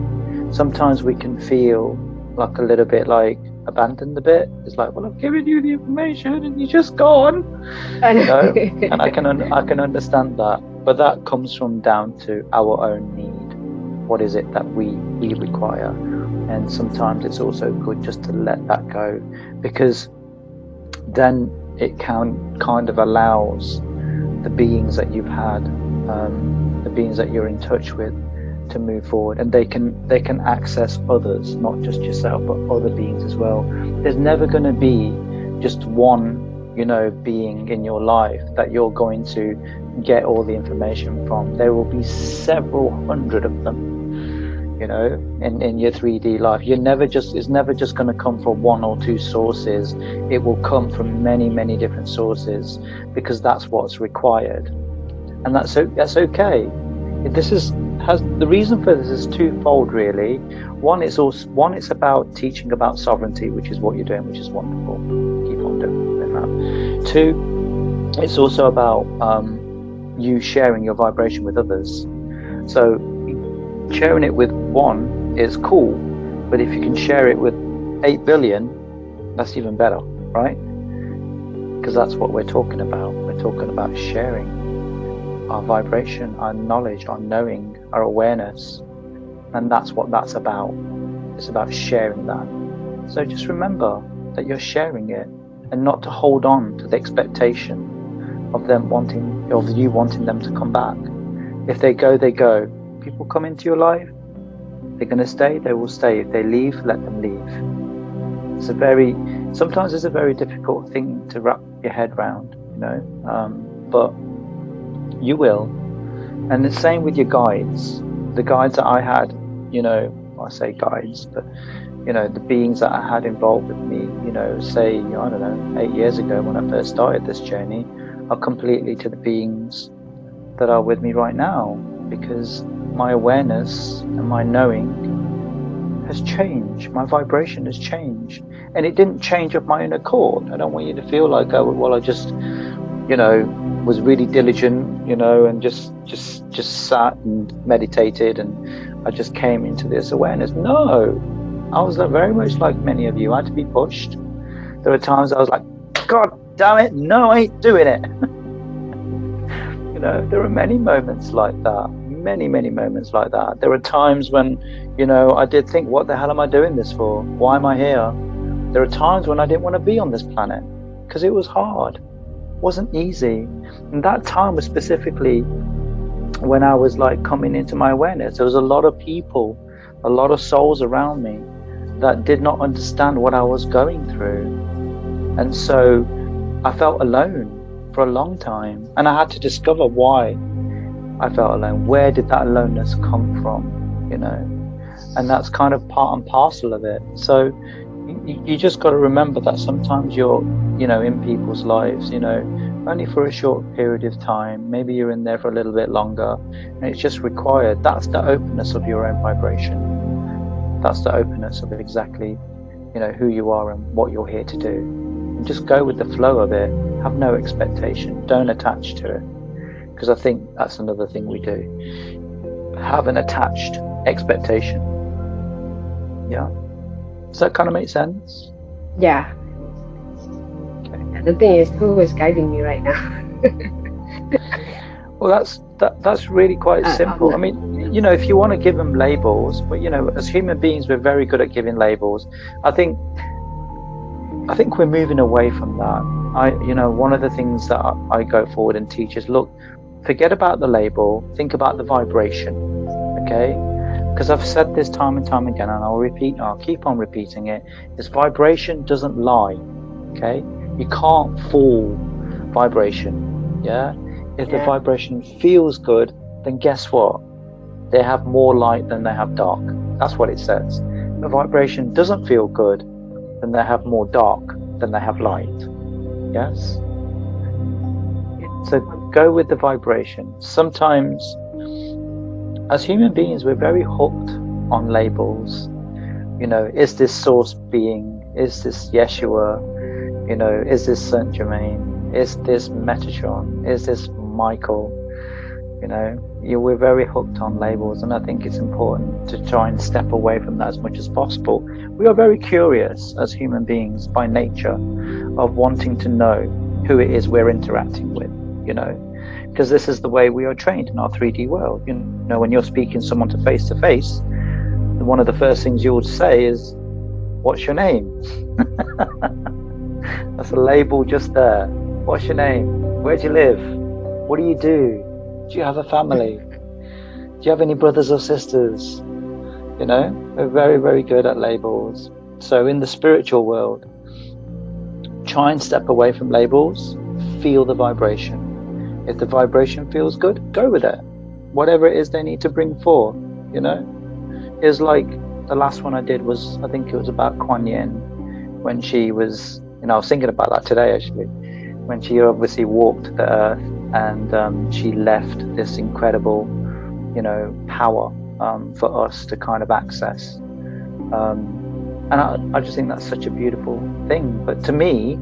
Sometimes we can feel like a little bit like abandoned a bit. It's like, well, I've given you the information and you're just gone. You know? And I can understand that, but that comes from down to our own need. What is it that we require? And sometimes it's also good just to let that go, because then it kind of allows the beings that you've had, the beings that you're in touch with, to move forward, and they can access others, not just yourself, but other beings as well. There's never going to be just one, being in your life that you're going to get all the information from. There will be several hundred of them, in your 3D life. It's never just going to come from one or two sources. It will come from many, many different sources, because that's what's required, and that's okay. The reason for this is twofold, really. One, it's about teaching about sovereignty, which is what you're doing, which is wonderful. Keep on doing that. Two, it's also about you sharing your vibration with others. So sharing it with one is cool, but if you can share it with 8 billion, that's even better, right? Because that's what we're talking about. We're talking about sharing our vibration, our knowledge, our knowing, our awareness, and that's what that's about. It's about sharing that. So just remember that you're sharing it, and not to hold on to the expectation of you wanting them to come back. If they go, they go. People come into your life, they're going to stay, they will stay. If they leave, let them leave. Sometimes it's a very difficult thing to wrap your head around, but you will. And the same with your guides. The guides that I had, I say guides, but the beings that I had involved with me, say, 8 years ago when I first started this journey, are completely to the beings that are with me right now, because my awareness and my knowing has changed. My vibration has changed, and it didn't change of my own accord. I don't want you to feel like, I just was really diligent, and just sat and meditated, and I just came into this awareness. No, I was very much like many of you. I had to be pushed. There were times I was like, God damn it, no, I ain't doing it. There were many moments like that. Many moments like that. There were times when, I did think, what the hell am I doing this for? Why am I here? There are times when I didn't want to be on this planet, because it was hard. It wasn't easy. And that time was specifically when I was coming into my awareness. There was a lot of people, a lot of souls around me that did not understand what I was going through. And so I felt alone for a long time. And I had to discover why I felt alone. Where did that aloneness come from? And that's kind of part and parcel of it. So you just got to remember that sometimes you're, in people's lives, only for a short period of time. Maybe you're in there for a little bit longer, and it's just required. That's the openness of your own vibration. That's the openness of exactly, who you are and what you're here to do. And just go with the flow of it. Have no expectation. Don't attach to it. Because I think that's another thing we do. Have an attached expectation. Yeah. Does that kind of make sense? Yeah. Okay. The thing is, who is guiding me right now? Well, that's really quite simple. I mean, if you want to give them labels, but as human beings, we're very good at giving labels. I think we're moving away from that. One of the things that I go forward and teach is, look, forget about the label, think about the vibration, okay? Because I've said this time and time again, and I'll keep on repeating it, is vibration doesn't lie. Okay, you can't fool vibration. Yeah, if the vibration feels good, then guess what? They have more light than they have dark. That's what it says. If the vibration doesn't feel good, then they have more dark than they have light. Yes? So go with the vibration. Sometimes, as human beings, we're very hooked on labels. You know, is this source being? Is this Yeshua? You know, is this Saint Germain? Is this Metatron? Is this Michael? You know, we're very hooked on labels, and I think it's important to try and step away from that as much as possible. We are very curious as human beings by nature of wanting to know who it is we're interacting with, you know, because this is the way we are trained in our 3D world. You know, when you're speaking someone to face, one of the first things you'll say is, "What's your name?" That's a label just there. What's your name? Where do you live? What do you do? Do you have a family? Do you have any brothers or sisters? You know, we're very, very good at labels. So in the spiritual world, try and step away from labels, feel the vibration. If the vibration feels good, go with it. Whatever it is they need to bring forth, you know. It's like the last one I did was, I think it was about Kuan Yin, when she was, you know, I was thinking about that today actually, when she obviously walked the earth and she left this incredible, you know, power for us to kind of access. And I just think that's such a beautiful thing. But to me,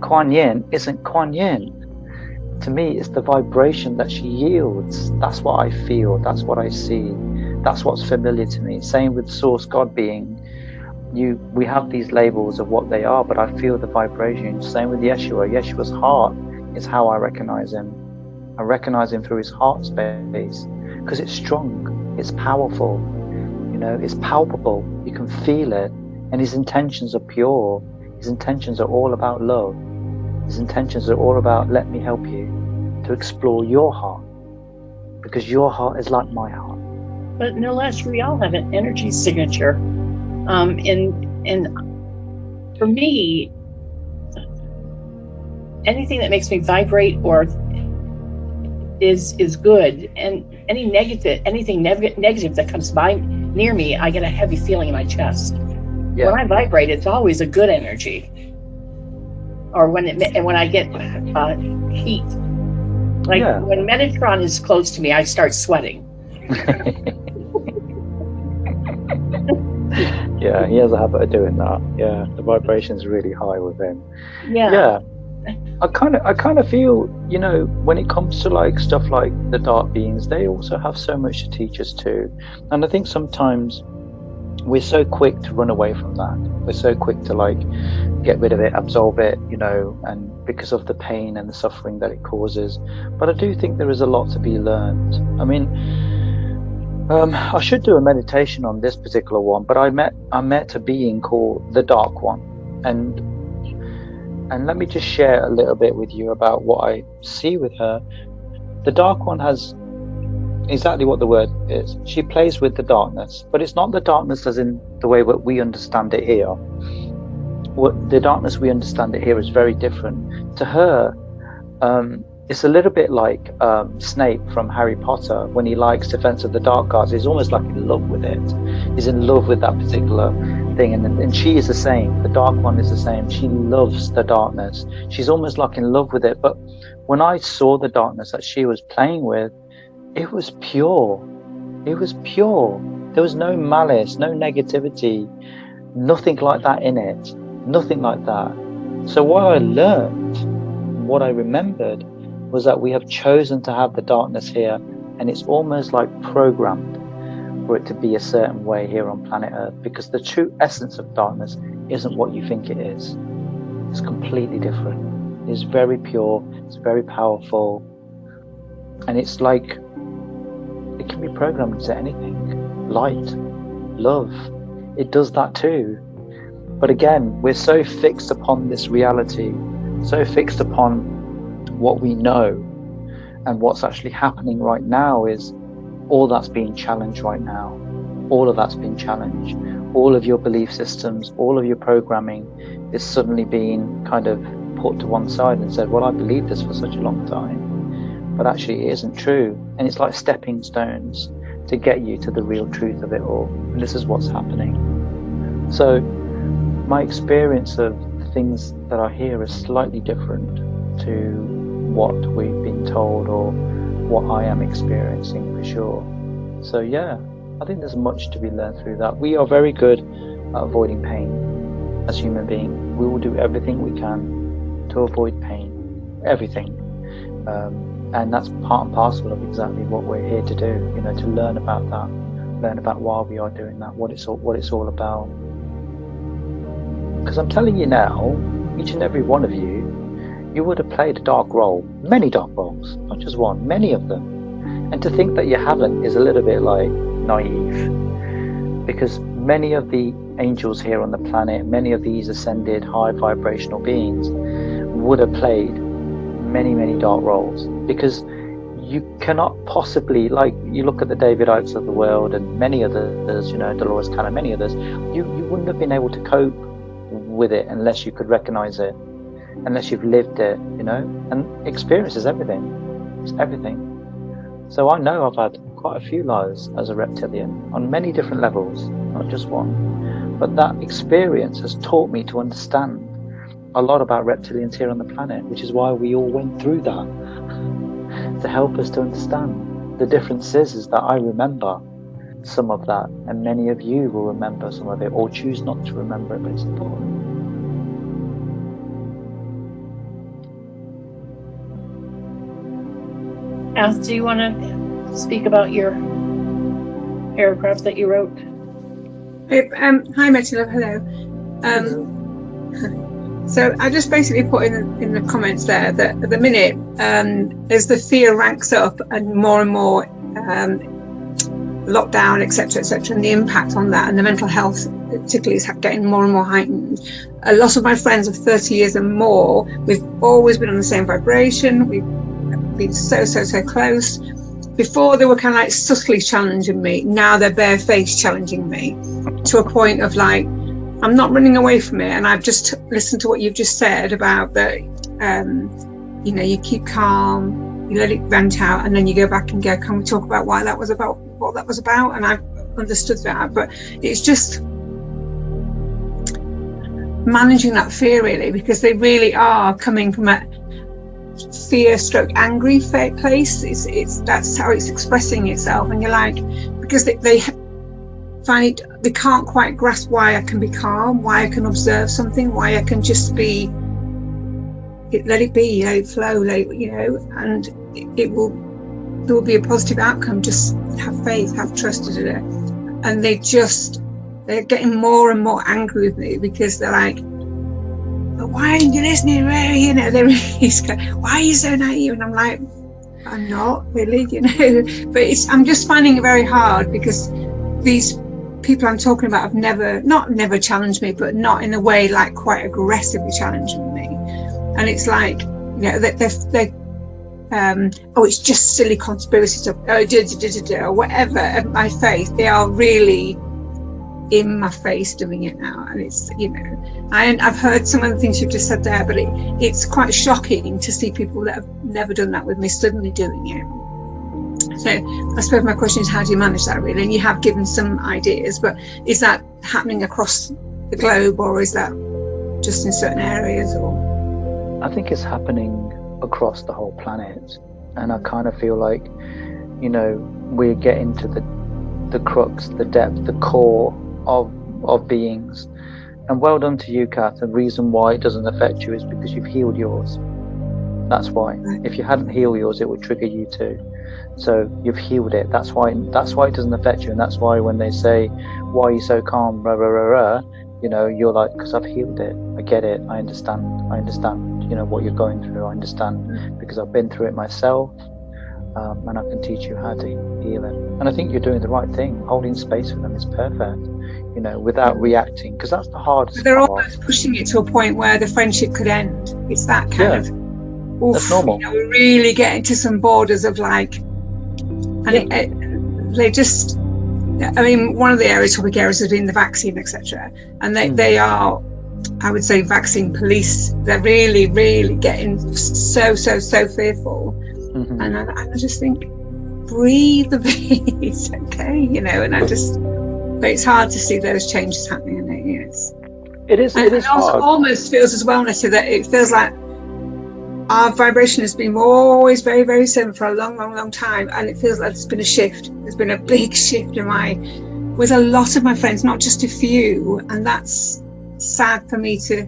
Kuan Yin isn't Kuan Yin. To me, it's the vibration that she yields. That's what I feel. That's what I see. That's what's familiar to me. Same with Source God being. We have these labels of what they are, but I feel the vibration. Same with Yeshua. Yeshua's heart is how I recognize him. I recognize him through his heart space because it's strong, it's powerful, you know, it's palpable. You can feel it, and his intentions are pure. His intentions are all about love. His intentions are all about, let me help you to explore your heart, because your heart is like my heart. But Nilesh, we all have an energy signature, and for me, anything that makes me vibrate or is good, and anything negative that comes by near me, I get a heavy feeling in my chest. Yeah. When I vibrate, it's always a good energy. Or when I get heat, like when Metatron is close to me, I start sweating. Yeah, he has a habit of doing that. Yeah, the vibration's really high with him. Yeah. I kind of feel, you know, when it comes to like stuff like the dark beings, they also have so much to teach us too. And I think sometimes we're so quick to run away from that. We're so quick to like get rid of it, absolve it, you know, and because of the pain and the suffering that it causes. But I do think there is a lot to be learned. I mean, I should do a meditation on this particular one, but I met a being called the Dark One, and let me just share a little bit with you about what I see with her. The Dark One has exactly what the word is. She plays with the darkness, but it's not the darkness as in the way that we understand it here. What the darkness we understand it here is very different. To her, it's a little bit like Snape from Harry Potter when he likes Defense of the Dark Arts. He's almost like in love with it. He's in love with that particular thing, and she is the same. The Dark One is the same. She loves the darkness. She's almost like in love with it. But when I saw the darkness that she was playing with, it was pure. It was pure. There was no malice, no negativity, nothing like that in it. Nothing like that. So what I learned, what I remembered, was that we have chosen to have the darkness here, and it's almost like programmed for it to be a certain way here on planet Earth, because the true essence of darkness isn't what you think it is. It's completely different. It's very pure, it's very powerful, and it's like it can be programmed into anything. Light, love, it does that too. But again, we're so fixed upon this reality, so fixed upon what we know, and what's actually happening right now is all that's being challenged right now. All of that's being challenged. all of your belief systems, all of your programming is suddenly being kind of put to one side and said, well, I believed this for such a long time, but actually it isn't true. And it's like stepping stones to get you to the real truth of it all. And this is what's happening. So my experience of the things that I hear is slightly different to what we've been told or what I am experiencing for sure. So yeah, I think there's much to be learned through that. We are very good at avoiding pain as human beings. We will do everything we can to avoid pain, everything. And that's part and parcel of exactly what we're here to do, you know, to learn about that, learn about why we are doing that, what it's all about. Because I'm telling you now, each and every one of you, you would have played a dark role, many dark roles, not just one, many of them. And to think that you haven't is a little bit like naive, because many of the angels here on the planet, many of these ascended high vibrational beings would have played many dark roles, because you cannot possibly, like, you look at the David Icke's of the world and many others, you know, Dolores Cannon, many others, you wouldn't have been able to cope with it unless you could recognize it, unless you've lived it, you know. And experience is everything. It's everything. So I know I've had quite a few lives as a reptilian on many different levels, not just one. But that experience has taught me to understand a lot about reptilians here on the planet, which is why we all went through that, to help us to understand. The difference is that I remember some of that, and many of you will remember some of it, or choose not to remember it, but it's important. Al, do you want to speak about your paragraph that you wrote? Hi, Metalove. Hello. So I just basically put in the comments there that at the minute, as the fear ranks up and more lockdown, etc., and the impact on that, and the mental health particularly is getting more and more heightened. A lot of my friends of 30 years and more, we've always been on the same vibration. We've been so close. Before they were kind of like subtly challenging me. Now they're barefaced challenging me to a point of like, I'm not running away from it. And I've just listened to what you've just said about that, you know, you keep calm, you let it vent out, and then you go back and go, can we talk about what that was about? And I've understood that, but it's just managing that fear really, because they really are coming from a fear/angry place. It's that's how it's expressing itself, and you're like, because they find they can't quite grasp why I can be calm, why I can observe something, why I can just be, let it be, let it flow, you know, and there will be a positive outcome. Just have faith, have trust in it. And they're getting more and more angry with me, because they're like, but why aren't you listening? You know, they're really scared. Why are you so naive? And I'm like, I'm not really, you know. But I'm just finding it very hard, because these people I'm talking about have never challenged me, but not in a way like quite aggressively challenging me. And it's like, you know, they oh, it's just silly conspiracy stuff, or whatever. At my faith, they are really in my face doing it now, and it's, you know, I've heard some of the things you've just said there, but it's quite shocking to see people that have never done that with me suddenly doing it. So I suppose my question is, how do you manage that really? And you have given some ideas, but is that happening across the globe, or is that just in certain areas? Or I think it's happening across the whole planet, and I kind of feel like, you know, we're getting to the crux, the depth, the core of beings. And well done to you, Kath. The reason why it doesn't affect you is because you've healed yours. That's why. If you hadn't healed yours, it would trigger you too. So you've healed it. That's why it doesn't affect you. And that's why when they say, why are you so calm, rah, rah, rah, rah, you know, you're like, because I've healed it. I get it. I understand, you know, what you're going through. I understand because I've been through it myself. And I can teach you how to heal it. And I think you're doing the right thing. Holding space for them is perfect, you know, without reacting, because that's the hardest part. They're almost pushing it to a point where the friendship could end. It's that kind of, oof, that's normal. You know, we're really getting to some borders of like, and they I mean, one of the topic areas has been the vaccine, etc. And they are, I would say, vaccine police. They're really, really getting so fearful. Mm-hmm. And I just think, breathe a bit, it's okay, and but it's hard to see those changes happening. It is hard. Almost feels as well, Nessa, that it feels like our vibration has been always very, very similar for a long time, and it feels like there's been a shift. There's been a big shift with a lot of my friends, not just a few, and that's sad for me to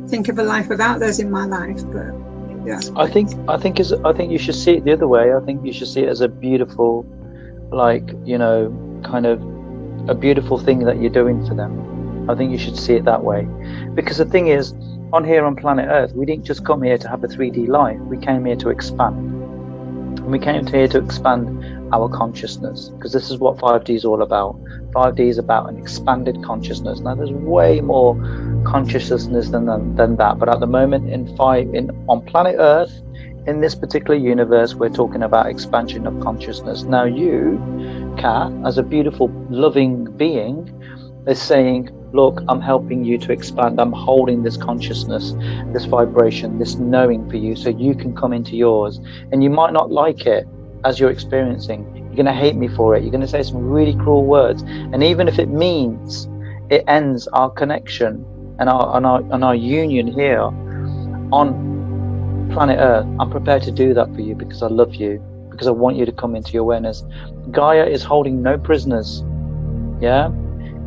think of a life without those in my life. But yeah, I think you should see it the other way. I think you should see it as a beautiful, kind of a beautiful thing that you're doing for them. I think you should see it that way, because the thing is, on planet Earth, we didn't just come here to have a 3D life. We came here to expand, and we came here to expand our consciousness, because this is what 5D is all about. 5D is about an expanded consciousness. Now, there's way more consciousness than that, but at the moment, on planet Earth, in this particular universe, we're talking about expansion of consciousness. Now, you, Kat, as a beautiful, loving being, is saying, look, I'm helping you to expand. I'm holding this consciousness, this vibration, this knowing for you, so you can come into yours. And you might not like it as you're experiencing. You're going to hate me for it. You're going to say some really cruel words. And even if it means it ends our connection and our union here on planet Earth, I'm prepared to do that for you, because I love you, because I want you to come into your awareness. Gaia is holding no prisoners. Yeah?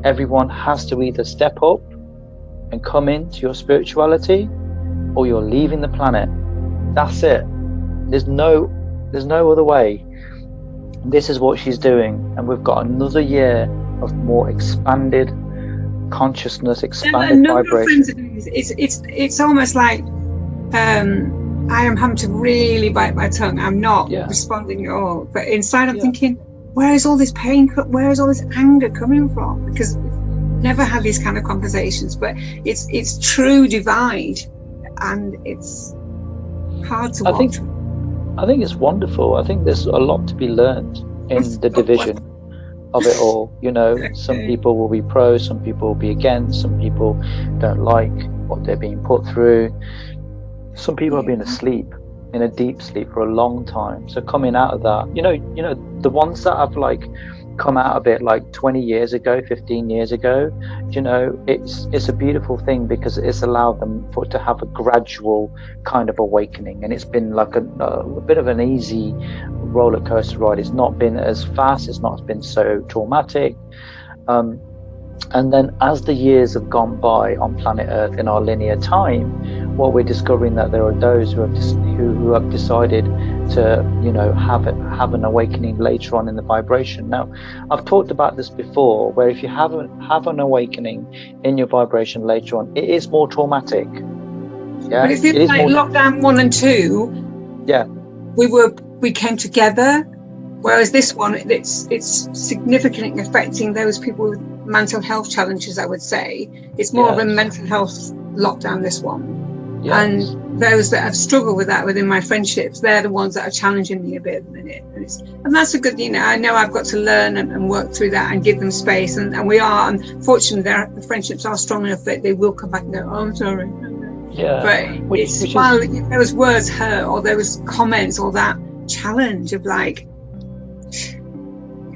Everyone has to either step up and come into your spirituality, or you're leaving the planet. That's it. There's no other way. This is what she's doing, and we've got another year of more expanded consciousness, expanded vibration. It's almost like I am having to really bite my tongue. I'm not responding at all, but inside I'm thinking, where is all this pain? Where is all this anger coming from? Because we've never had these kind of conversations, but it's true divide, and it's hard to watch. I think it's wonderful. I think there's a lot to be learned in the division of it all. Some people will be pro, some people will be against, some people don't like what they're being put through. Some people have been asleep, in a deep sleep for a long time. So coming out of that, the ones that have come out of it 20 years ago, 15 years ago, it's a beautiful thing, because it's allowed them to have a gradual kind of awakening. And it's been like a bit of an easy roller coaster ride. It's not been as fast, it's not been so traumatic. And then as the years have gone by on planet Earth in our linear time, what we're discovering that there are those who have decided to, have an awakening later on in the vibration. Now, I've talked about this before, where if you have an awakening in your vibration later on, it is more traumatic. Yeah, but it feels like lockdown 1 and 2. Yeah, we came together, whereas this one, it's significantly affecting those people with mental health challenges. I would say it's more of a mental health lockdown, this one. Yes. And those that have struggled with that within my friendships, they're the ones that are challenging me a bit at the minute. And that's a good, I know I've got to learn and work through that and give them space. And we are, unfortunately, the friendships are strong enough that they will come back and go, oh, I'm sorry. Yeah. But while those words hurt, or those comments, or that challenge of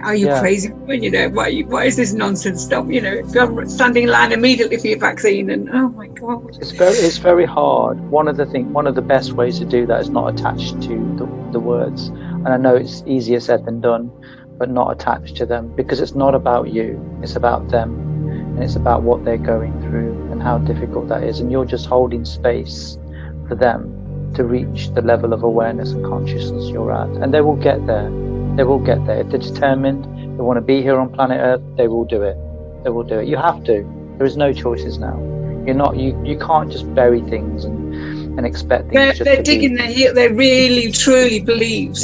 are you crazy? What is this nonsense? Stop! Go standing in line immediately for your vaccine, and oh my god, it's very hard. One of the best ways to do that is not attached to the words. And I know it's easier said than done, but not attached to them, because it's not about you. It's about them, and it's about what they're going through and how difficult that is. And you're just holding space for them to reach the level of awareness and consciousness you're at, and they will get there. They will get there. If they're determined, they want to be here on planet Earth, they will do it. They will do it. You have to. There is no choices now. You can't just bury things and expect things. They're digging their heel. They really, truly believe,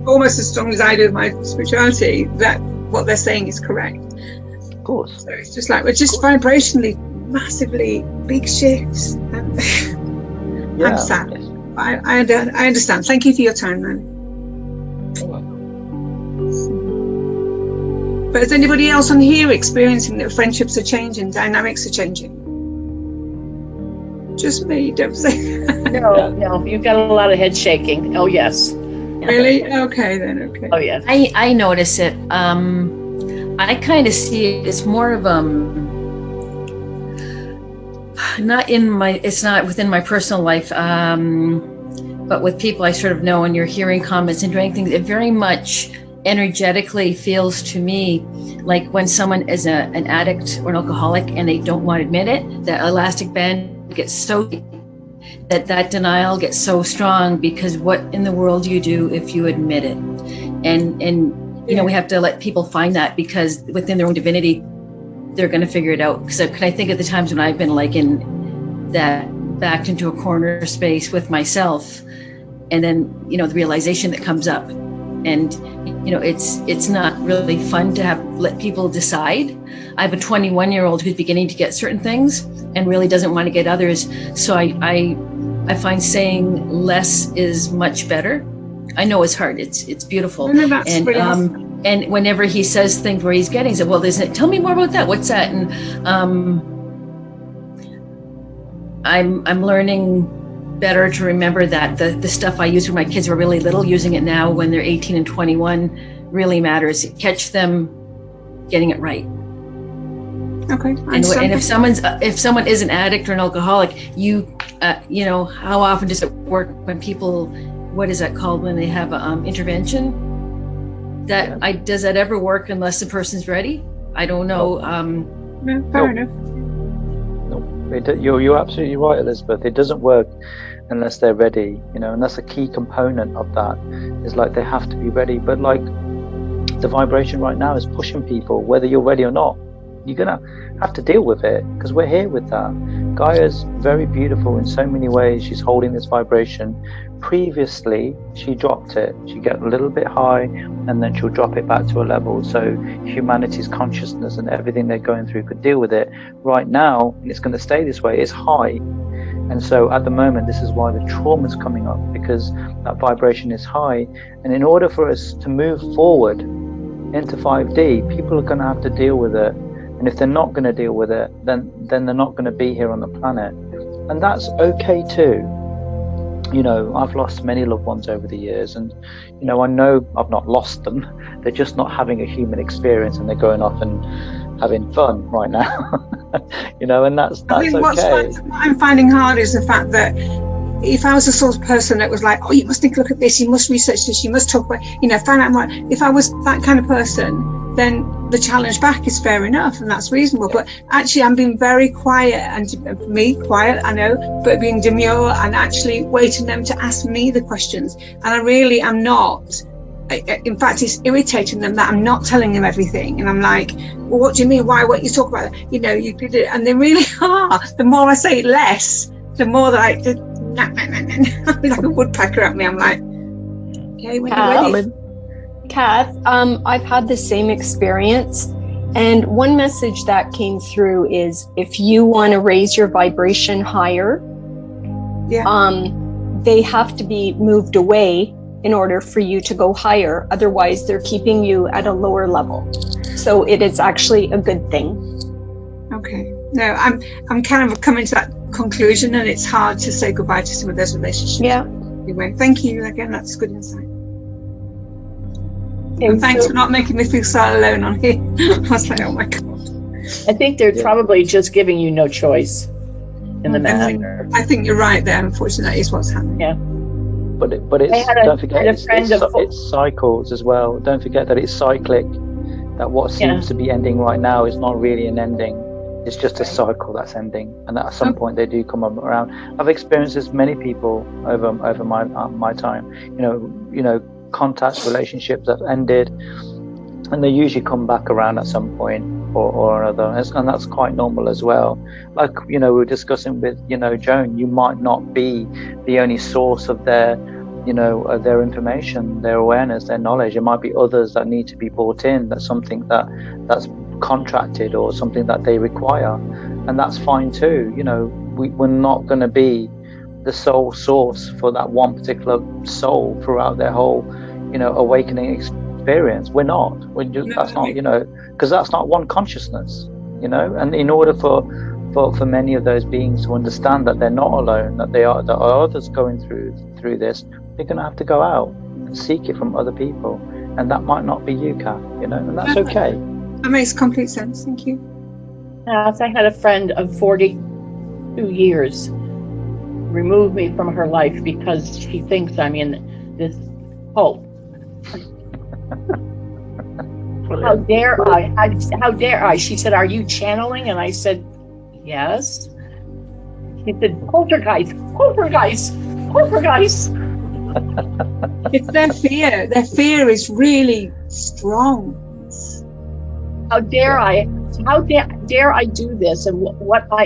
almost as strong as I do with my spirituality, that what they're saying is correct. Of course. So it's just we're just vibrationally, massively big shifts. And I'm sad. Yes. I understand. Thank you for your time, man. But is anybody else on here experiencing that friendships are changing, dynamics are changing? Just me, don't say. No, you've got a lot of head shaking. Oh, yes. Really? Okay, then, okay. Oh, yes. I notice it. I kind of see it as more of it's not within my personal life, but with people I sort of know, and you're hearing comments and doing things, it very much energetically feels to me like when someone is an addict or an alcoholic and they don't want to admit it, that elastic band gets so deep, that denial gets so strong, because what in the world do you do if you admit it? And you know, we have to let people find that, because within their own divinity, they're going to figure it out. Because can I think of the times when I've been like in that, backed into a corner space with myself, and then, you know, the realization that comes up, and, you know, it's not really fun to let people decide. I have a 21-year-old who's beginning to get certain things and really doesn't want to get others. So I find saying less is much better. I know it's hard. It's beautiful. No, that's and really and whenever he says things where he's getting, so, well, tell me more about that. What's that? And I'm learning better to remember that the stuff I used when my kids were really little, using it now when they're 18 and 21 really matters. Catch them getting it right. Okay. And if someone is an addict or an alcoholic, you know, how often does it work when people, what is that called, when they have intervention? Does that ever work unless the person's ready? I don't know. No, fair enough. No, you're absolutely right, Elizabeth. It doesn't work unless they're ready, you know, and that's a key component of that, is like they have to be ready. But like the vibration right now is pushing people, whether you're ready or not. You're gonna have to deal with it, because we're here with that. Gaia's very beautiful in so many ways. She's holding this vibration. Previously, she dropped it. She got a little bit high, and then she'll drop it back to a level, so humanity's consciousness and everything they're going through could deal with it. Right now, it's going to stay this way. It's high. And so at the moment, this is why the trauma's coming up, because that vibration is high. And in order for us to move forward into 5D, people are going to have to deal with it. And if they're not going to deal with it, then they're not going to be here on the planet. And that's okay too. You know, I've lost many loved ones over the years, and, you know, I know I've not lost them. They're just not having a human experience, and they're going off and having fun right now. You know, and that's I think okay. what I'm finding hard is the fact that if I was the sort of person that was like, oh, you must look at this, you must research this, you must talk about, you know, find out more. If I was that kind of person, then the challenge back is fair enough, and that's reasonable. But actually, I'm being very quiet, and for me, quiet, I know, but being demure and actually waiting them to ask me the questions. And I really am not. In fact, it's irritating them that I'm not telling them everything. And I'm like, well, what do you mean? Why won't you talk about it? You know, you did it. And they really are. The more I say less, the more that I did, like a woodpecker at me. I'm like, okay, when you're ready. Kath, I've had the same experience, and one message that came through is if you want to raise your vibration higher, they have to be moved away in order for you to go higher. Otherwise, they're keeping you at a lower level. So it is actually a good thing. Okay. No, I'm kind of coming to that conclusion, and it's hard to say goodbye to some of those relationships. Yeah. Anyway, thank you again. That's good insight. And thanks for not making me feel so alone on here. I was like, oh my God. I think they're probably just giving you no choice in the matter. I think you're right there. Unfortunately, that is what's happening. Yeah. But it's, don't forget, it's cycles as well. Don't forget that it's cyclic. That what seems to be ending right now is not really an ending. It's just a cycle that's ending, and at some point they do come around. I've experienced this many people over my time. You know, contacts, relationships that ended, and they usually come back around at some point or another, and that's quite normal as well. Like, you know, we were discussing with, you know, Joan, you might not be the only source of their, you know, their information, their awareness, their knowledge. There might be others that need to be brought in. That's something that's contracted or something that they require, and that's fine too. You know, we're not going to be the sole source for that one particular soul throughout their whole, you know, awakening experience. We're not. That's not, because that's not one consciousness, And in order for many of those beings to understand that they're not alone, that there are others going through this, they're going to have to go out and seek it from other people, and that might not be you, Kath, and that's okay. That makes complete sense. Thank you. I had a friend of 42 years remove me from her life because she thinks I'm in this cult. How dare I? How dare I? She said, "Are you channeling?" And I said, "Yes." She said, "Poltergeist, poltergeist, poltergeist." It's their fear. Their fear is really strong. How dare I? How dare I do this? And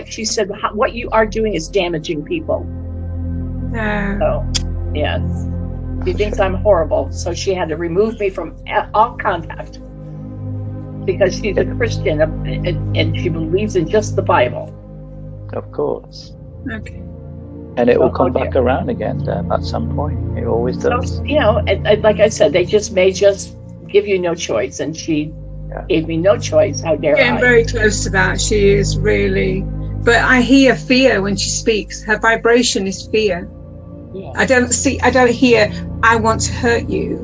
she said, what you are doing is damaging people. So, yes. She thinks I'm horrible. So she had to remove me from all contact because she's a Christian and she believes in just the Bible. Of course. Okay. And it will come back around again, Deb, at some point. It always does. So, like I said, they may just give you no choice, and she gave me no choice. How dare I? Getting very close to that. She is really, but I hear fear when she speaks. Her vibration is fear. Yeah. I don't hear, I want to hurt you.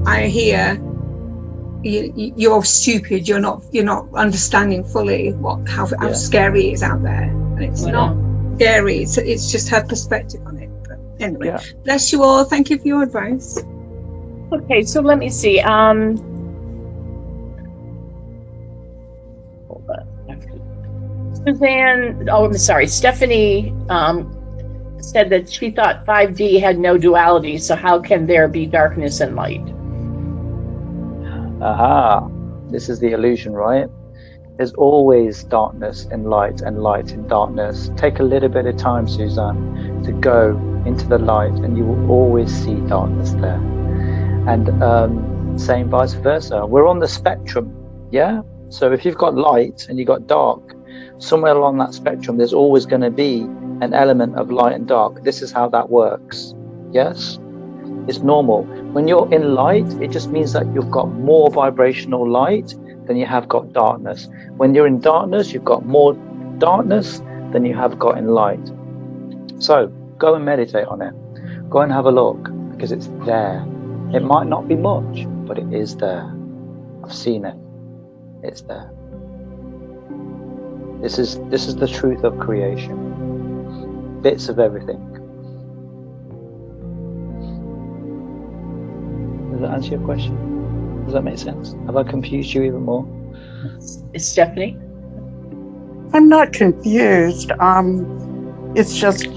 I hear, you're stupid. You're not understanding fully how scary it is out there. And it's not scary. It's just her perspective on it. But anyway, bless you all. Thank you for your advice. Okay, so let me see. Stephanie said that she thought 5D had no duality, so how can there be darkness and light? Aha, this is the illusion, right? There's always darkness and light in darkness. Take a little bit of time, Suzanne, to go into the light, and you will always see darkness there. And same vice versa. We're on the spectrum, yeah? So if you've got light and you've got dark, somewhere along that spectrum, there's always going to be an element of light and dark. This is how that works. Yes? It's normal. When you're in light, it just means that you've got more vibrational light than you have got darkness. When you're in darkness, you've got more darkness than you have got in light. So go and meditate on it. Go and have a look, because it's there. It might not be much, but it is there. I've seen it. It's there. This is the truth of creation. Bits of everything. Does that answer your question? Does that make sense? Have I confused you even more? Stephanie? I'm not confused. It's just,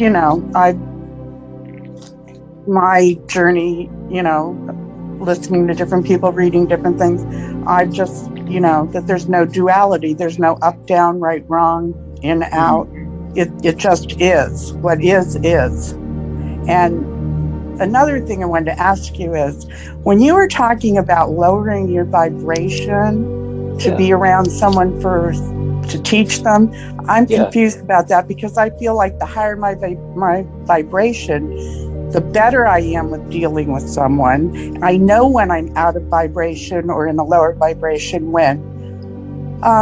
my journey, listening to different people, reading different things. I just, that there's no duality. There's no up, down, right, wrong, in, out. It just is. What is. And another thing I wanted to ask you is, when you were talking about lowering your vibration to be around someone to teach them, I'm confused about that, because I feel like the higher my vibration, the better I am with dealing with someone. I know when I'm out of vibration or in a lower vibration when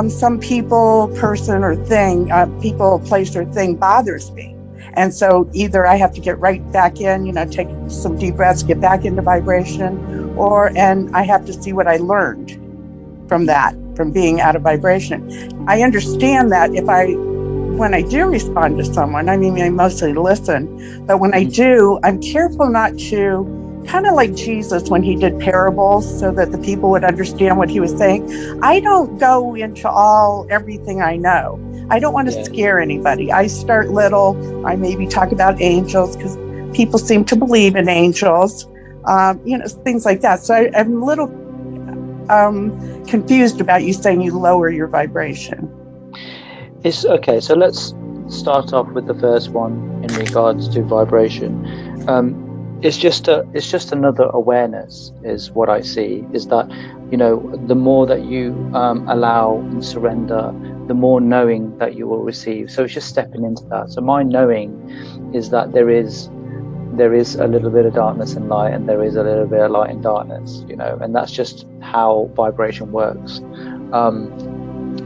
some people, person, or thing, people, place, or thing bothers me. And so either I have to get right back in, take some deep breaths, get back into vibration, and I have to see what I learned from that, from being out of vibration. I understand that when I do respond to someone, I mostly listen, but when I do, I'm careful not to, kind of like Jesus when he did parables so that the people would understand what he was saying. I don't go into everything I know. I don't want to scare anybody. I start little. I maybe talk about angels because people seem to believe in angels, things like that. So I'm a little confused about you saying you lower your vibration. It's okay. So let's start off with the first one in regards to vibration. It's just another awareness, is what I see. Is that the more that you allow and surrender, the more knowing that you will receive. So it's just stepping into that. So my knowing is that there is there is a little bit of darkness and light, and there is a little bit of light and darkness, you know, and that's just how vibration works.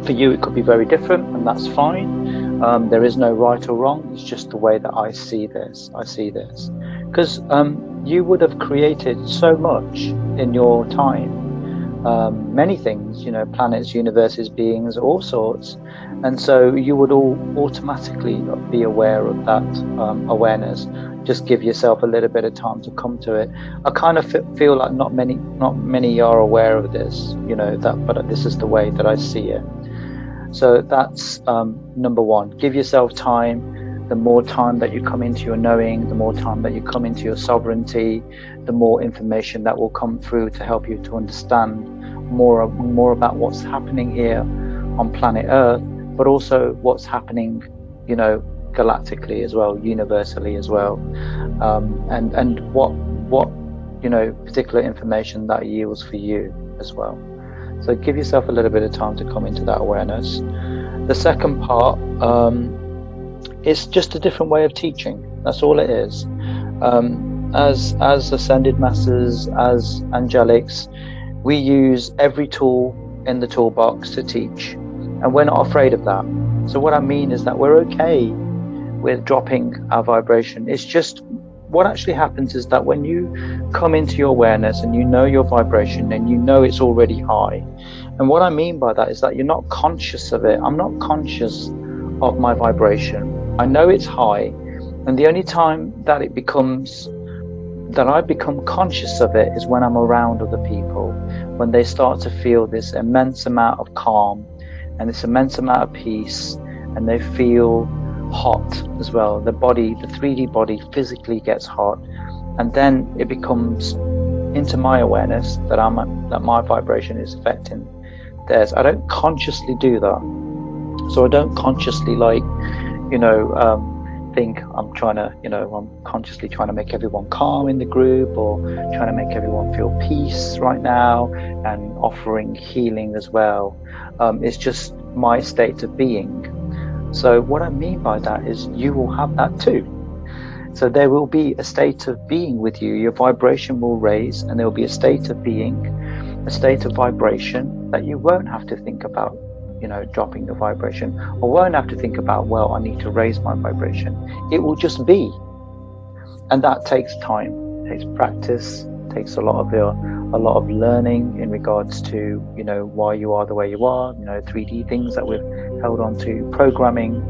For you, it could be very different, and that's fine. There is no right or wrong. It's just the way that I see this. Because you would have created so much in your time. Many things, you know, planets, universes, beings, all sorts. And so you would all automatically be aware of that awareness. Just give yourself a little bit of time to come to it. I kind of feel like not many are aware of this, you know, but this is the way that I see it. So that's number one. Give yourself time. The more time that you come into your knowing, the more time that you come into your sovereignty, the more information that will come through to help you to understand more about what's happening here on planet Earth, but also what's happening, you know, galactically as well, universally as well, and what you know, particular information that yields for you as well. So give yourself a little bit of time to come into that awareness. The second part, it's just a different way of teaching. That's all it is. As ascended masters, as angelics, we use every tool in the toolbox to teach, and we're not afraid of that. So what I mean is that we're okay with dropping our vibration. It's just what actually happens is that when you come into your awareness and you know your vibration and you know it's already high, and what I mean by that is that you're not conscious of it. I'm not conscious of my vibration. I know it's high, and the only time that I become conscious of it is when I'm around other people, when they start to feel this immense amount of calm and this immense amount of peace, and they feel hot as well. The body, the 3D body, physically gets hot, and then it becomes into my awareness that my vibration is affecting theirs. I don't consciously do that, so I don't consciously think I'm trying to, I'm consciously trying to make everyone calm in the group, or trying to make everyone feel peace right now, and offering healing as well. It's just my state of being. So what I mean by that is you will have that too. So there will be a state of being with you. Your vibration will raise, and there will be a state of being, a state of vibration that you won't have to think about, dropping the vibration, or won't have to think about, well, I need to raise my vibration. It will just be. And that takes time, takes practice, takes a lot of learning in regards to, why you are the way you are, 3D things that we've held on to, programming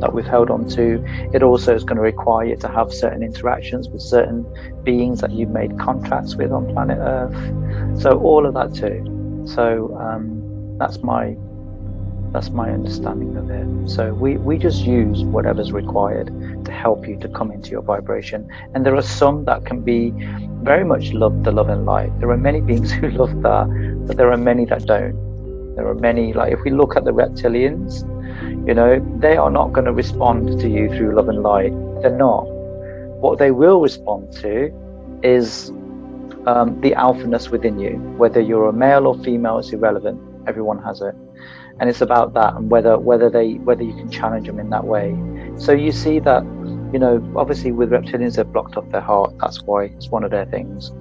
that we've held on to. It also is going to require you to have certain interactions with certain beings that you've made contracts with on planet Earth. So all of that too. So that's my understanding of it. So we just use whatever's required to help you to come into your vibration. And there are some that can be very much love the love and light. There are many beings who love that, but there are many that don't. There are many, like if we look at the reptilians, they are not going to respond to you through love and light. They're not. What they will respond to is the alphaness within you. Whether you're a male or female is irrelevant. Everyone has it. And it's about that, and whether you can challenge them in that way. So you see that, obviously with reptilians, they've blocked off their heart. That's why it's one of their things.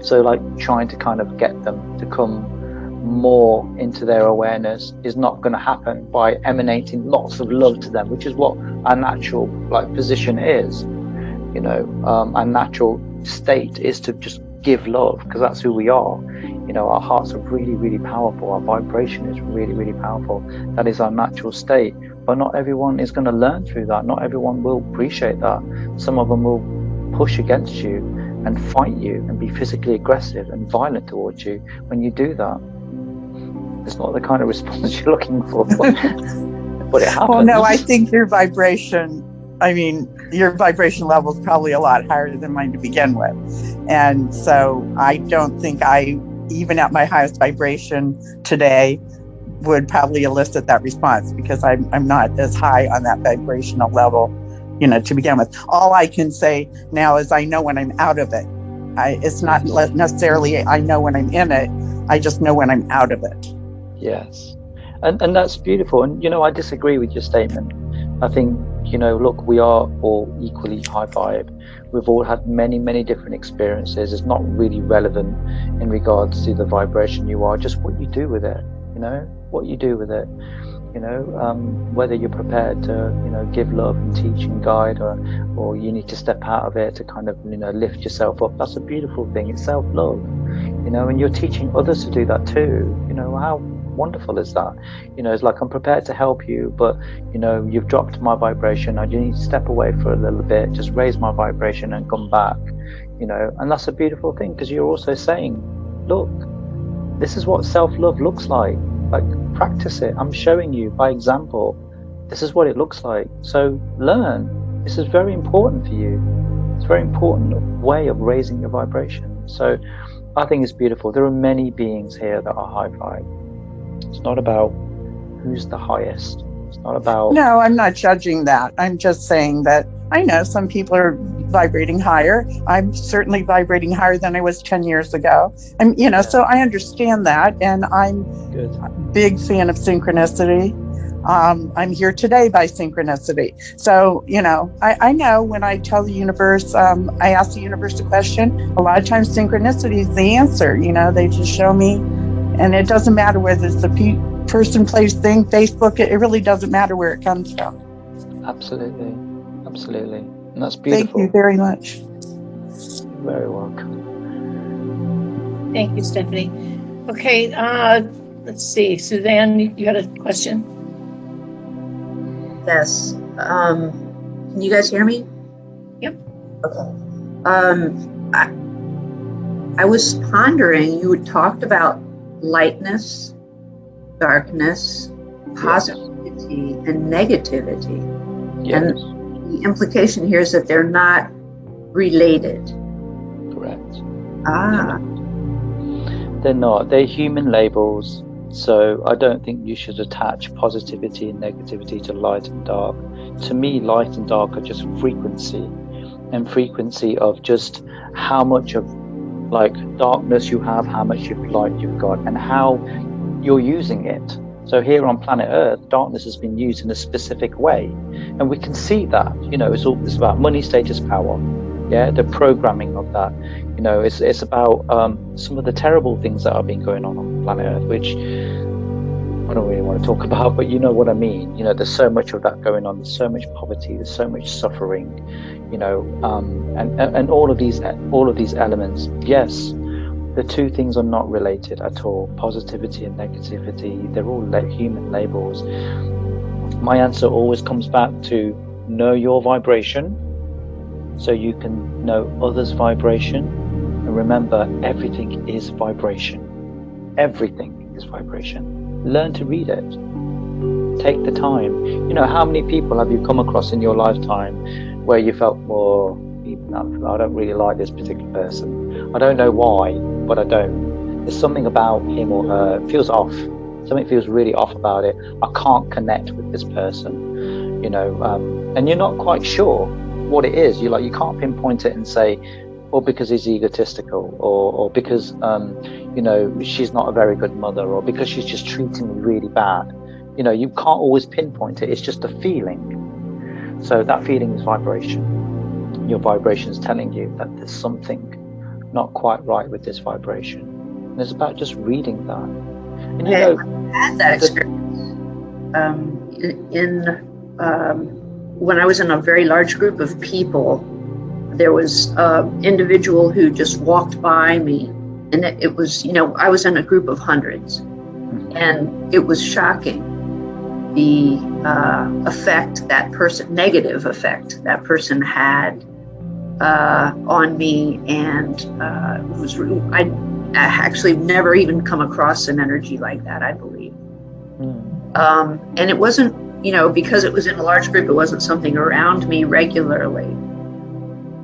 So like trying to kind of get them to come more into their awareness is not going to happen by emanating lots of love to them, which is what our natural position is. Our natural state is to just give love, because that's who we are. Our hearts are really, really powerful. Our vibration is really, really powerful. That is our natural state. But not everyone is going to learn through that. Not everyone will appreciate that. Some of them will push against you and fight you and be physically aggressive and violent towards you when you do that. It's not the kind of response you're looking for, but it happens. Well, no, I think your vibration level is probably a lot higher than mine to begin with. And so I don't think even at my highest vibration today, would probably elicit that response, because I'm not as high on that vibrational level, to begin with. All I can say now is I know when I'm out of it. It's not necessarily I know when I'm in it. I just know when I'm out of it. Yes. And that's beautiful. And, I disagree with your statement. I think, you know, look, we are all equally high vibe. We've all had many different experiences. It's not really relevant in regards to the vibration you are, just what you do with it, you know, what you do with it. You know, whether you're prepared to, you know, give love and teach and guide, or you need to step out of it to kind of, you know, lift yourself up. That's a beautiful thing. It's self-love, you know, and you're teaching others to do that too. You know, how wonderful is that? You know, it's like, I'm prepared to help you, but, you know, you've dropped my vibration. I need to step away for a little bit, just raise my vibration and come back, you know. And that's a beautiful thing, because you're also saying, look, this is what self-love looks like. Like, practice it. I'm showing you by example. This is what it looks like. So learn. This is very important for you. It's a very important way of raising your vibration. So I think it's beautiful. There are many beings here that are high vibe. It's not about who's the highest. It's not about... No, I'm not judging that. I'm just saying that I know some people are vibrating higher. I'm certainly vibrating higher than I was 10 years ago. And, you know, so I understand that. And I'm a big fan of synchronicity. I'm here today by synchronicity. So, you know, I know when I tell the universe, I ask the universe a question, a lot of times synchronicity is the answer. You know, they just show me, and it doesn't matter whether it's the person, place, thing, Facebook, it really doesn't matter where it comes from. Absolutely. Absolutely. And that's beautiful. Thank you very much. You're very welcome. Thank you, Stephanie. Okay, let's see. Suzanne, you had a question? Yes. Can you guys hear me? Yep. Okay. I was pondering, you had talked about lightness, darkness, positivity, and negativity. Yes. And the implication here is that they're not related. Correct. They're not. They're human labels. So I don't think you should attach positivity and negativity to light and dark. To me, light and dark are just frequency, and frequency of just how much of like darkness you have, how much of light you've got, and how you're using it. So here on planet Earth, darkness has been used in a specific way, and we can see that. You know, it's about money, status, power. Yeah, the programming of that. You know, it's about some of the terrible things that have been going on planet Earth, which I don't really want to talk about, but you know what I mean. You know, there's so much of that going on. There's so much poverty. There's so much suffering. You know, and all of these elements. Yes, the two things are not related at all. Positivity and negativity. They're all human labels. My answer always comes back to know your vibration, so you can know others' vibration. And remember, everything is vibration. Everything is vibration. Learn to read it. Take the time. You know, how many people have you come across in your lifetime where you felt, well, I don't really like this particular person. I don't know why, but I don't. There's something about him or her. It feels off. Something feels really off about it. I can't connect with this person. You know, and you're not quite sure what it is. You can't pinpoint it and say, or because he's egotistical, or because you know, she's not a very good mother, or because she's just treating me really bad. You know, you can't always pinpoint it. It's just a feeling. So that feeling is vibration. Your vibration is telling you that there's something not quite right with this vibration. And it's about just reading that. And you know, I had that experience when I was in a very large group of people. There was an individual who just walked by me, and it was, you know, I was in a group of hundreds, and it was shocking the negative effect that person had on me, and I actually never even come across an energy like that, I believe. And it wasn't, you know, because it was in a large group, it wasn't something around me regularly.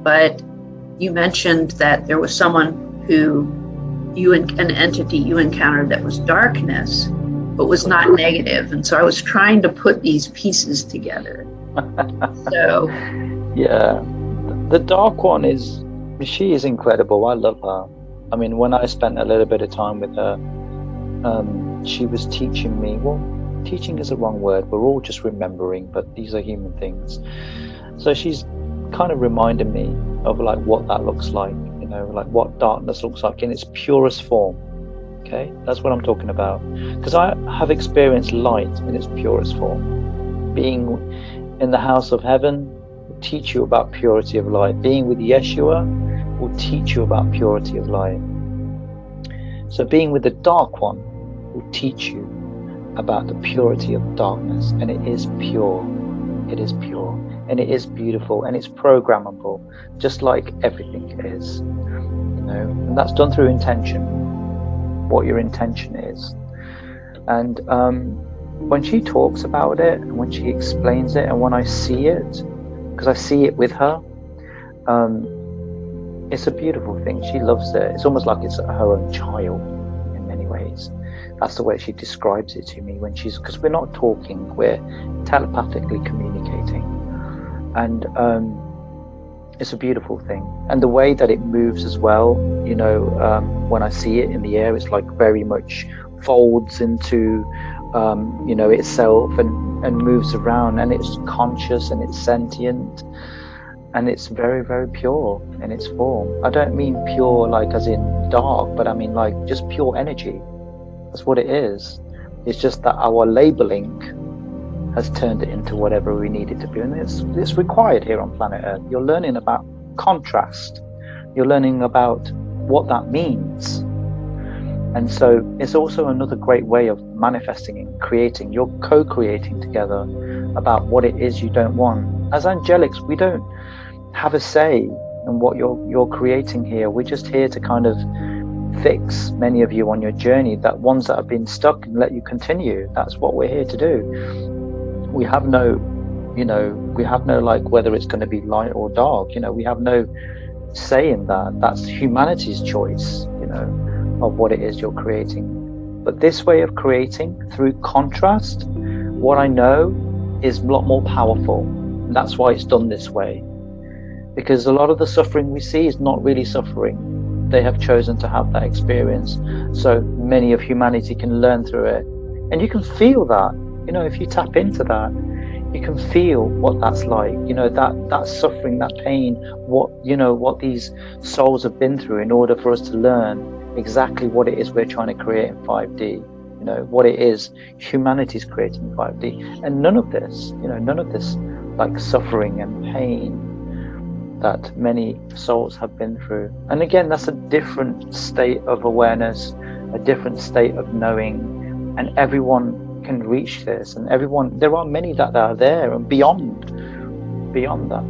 But you mentioned that there was someone who an entity you encountered that was darkness, but was not negative. And so I was trying to put these pieces together. So yeah, the dark one she is incredible. I love her. I mean, when I spent a little bit of time with her, she was teaching me, well, teaching is the wrong word. We're all just remembering, but these are human things. So she's kind of reminding me of like what that looks like, you know, like what darkness looks like in its purest form. Okay, that's what I'm talking about. Because I have experienced light in its purest form. Being in the house of heaven will teach you about purity of light. Being with Yeshua will teach you about purity of light. So being with the dark one will teach you about the purity of darkness. And it is pure. It is pure. And it is beautiful. And it's programmable, just like everything is. You know, and that's done through intention. What your intention is. And when she talks about it, and when she explains it, and when I see it, because I see it with her, it's a beautiful thing. She loves it. It's almost like it's her own child in many ways. That's the way she describes it to me when she's, because we're not talking, we're telepathically communicating. And it's a beautiful thing. And the way that it moves as well, you know, when I see it in the air, it's like very much folds into, you know, itself and moves around, and it's conscious and it's sentient, and it's very, very pure in its form. I don't mean pure like as in dark, but I mean like just pure energy. That's what it is. It's just that our labeling has turned it into whatever we need it to be. And it's required here on planet Earth. You're learning about contrast. You're learning about what that means. And so it's also another great way of manifesting and creating. You're co-creating together about what it is you don't want. As angelics, we don't have a say in what you're creating here. We're just here to kind of fix many of you on your journey, that ones that have been stuck, and let you continue. That's what we're here to do. We have no, you know, we have no like whether it's going to be light or dark, you know, we have no say in that. That's humanity's choice, you know, of what it is you're creating. But this way of creating through contrast, what I know is a lot more powerful. And that's why it's done this way. Because a lot of the suffering we see is not really suffering. They have chosen to have that experience. So many of humanity can learn through it. And you can feel that. You know, if you tap into that, you can feel what that's like, you know, that suffering, that pain, what, you know, what these souls have been through in order for us to learn exactly what it is we're trying to create in 5D, you know, what it is humanity's creating in 5D. And none of this, you know, none of this like suffering and pain that many souls have been through. And again, that's a different state of awareness, a different state of knowing, and everyone can reach this, and everyone, there are many that are there and beyond that.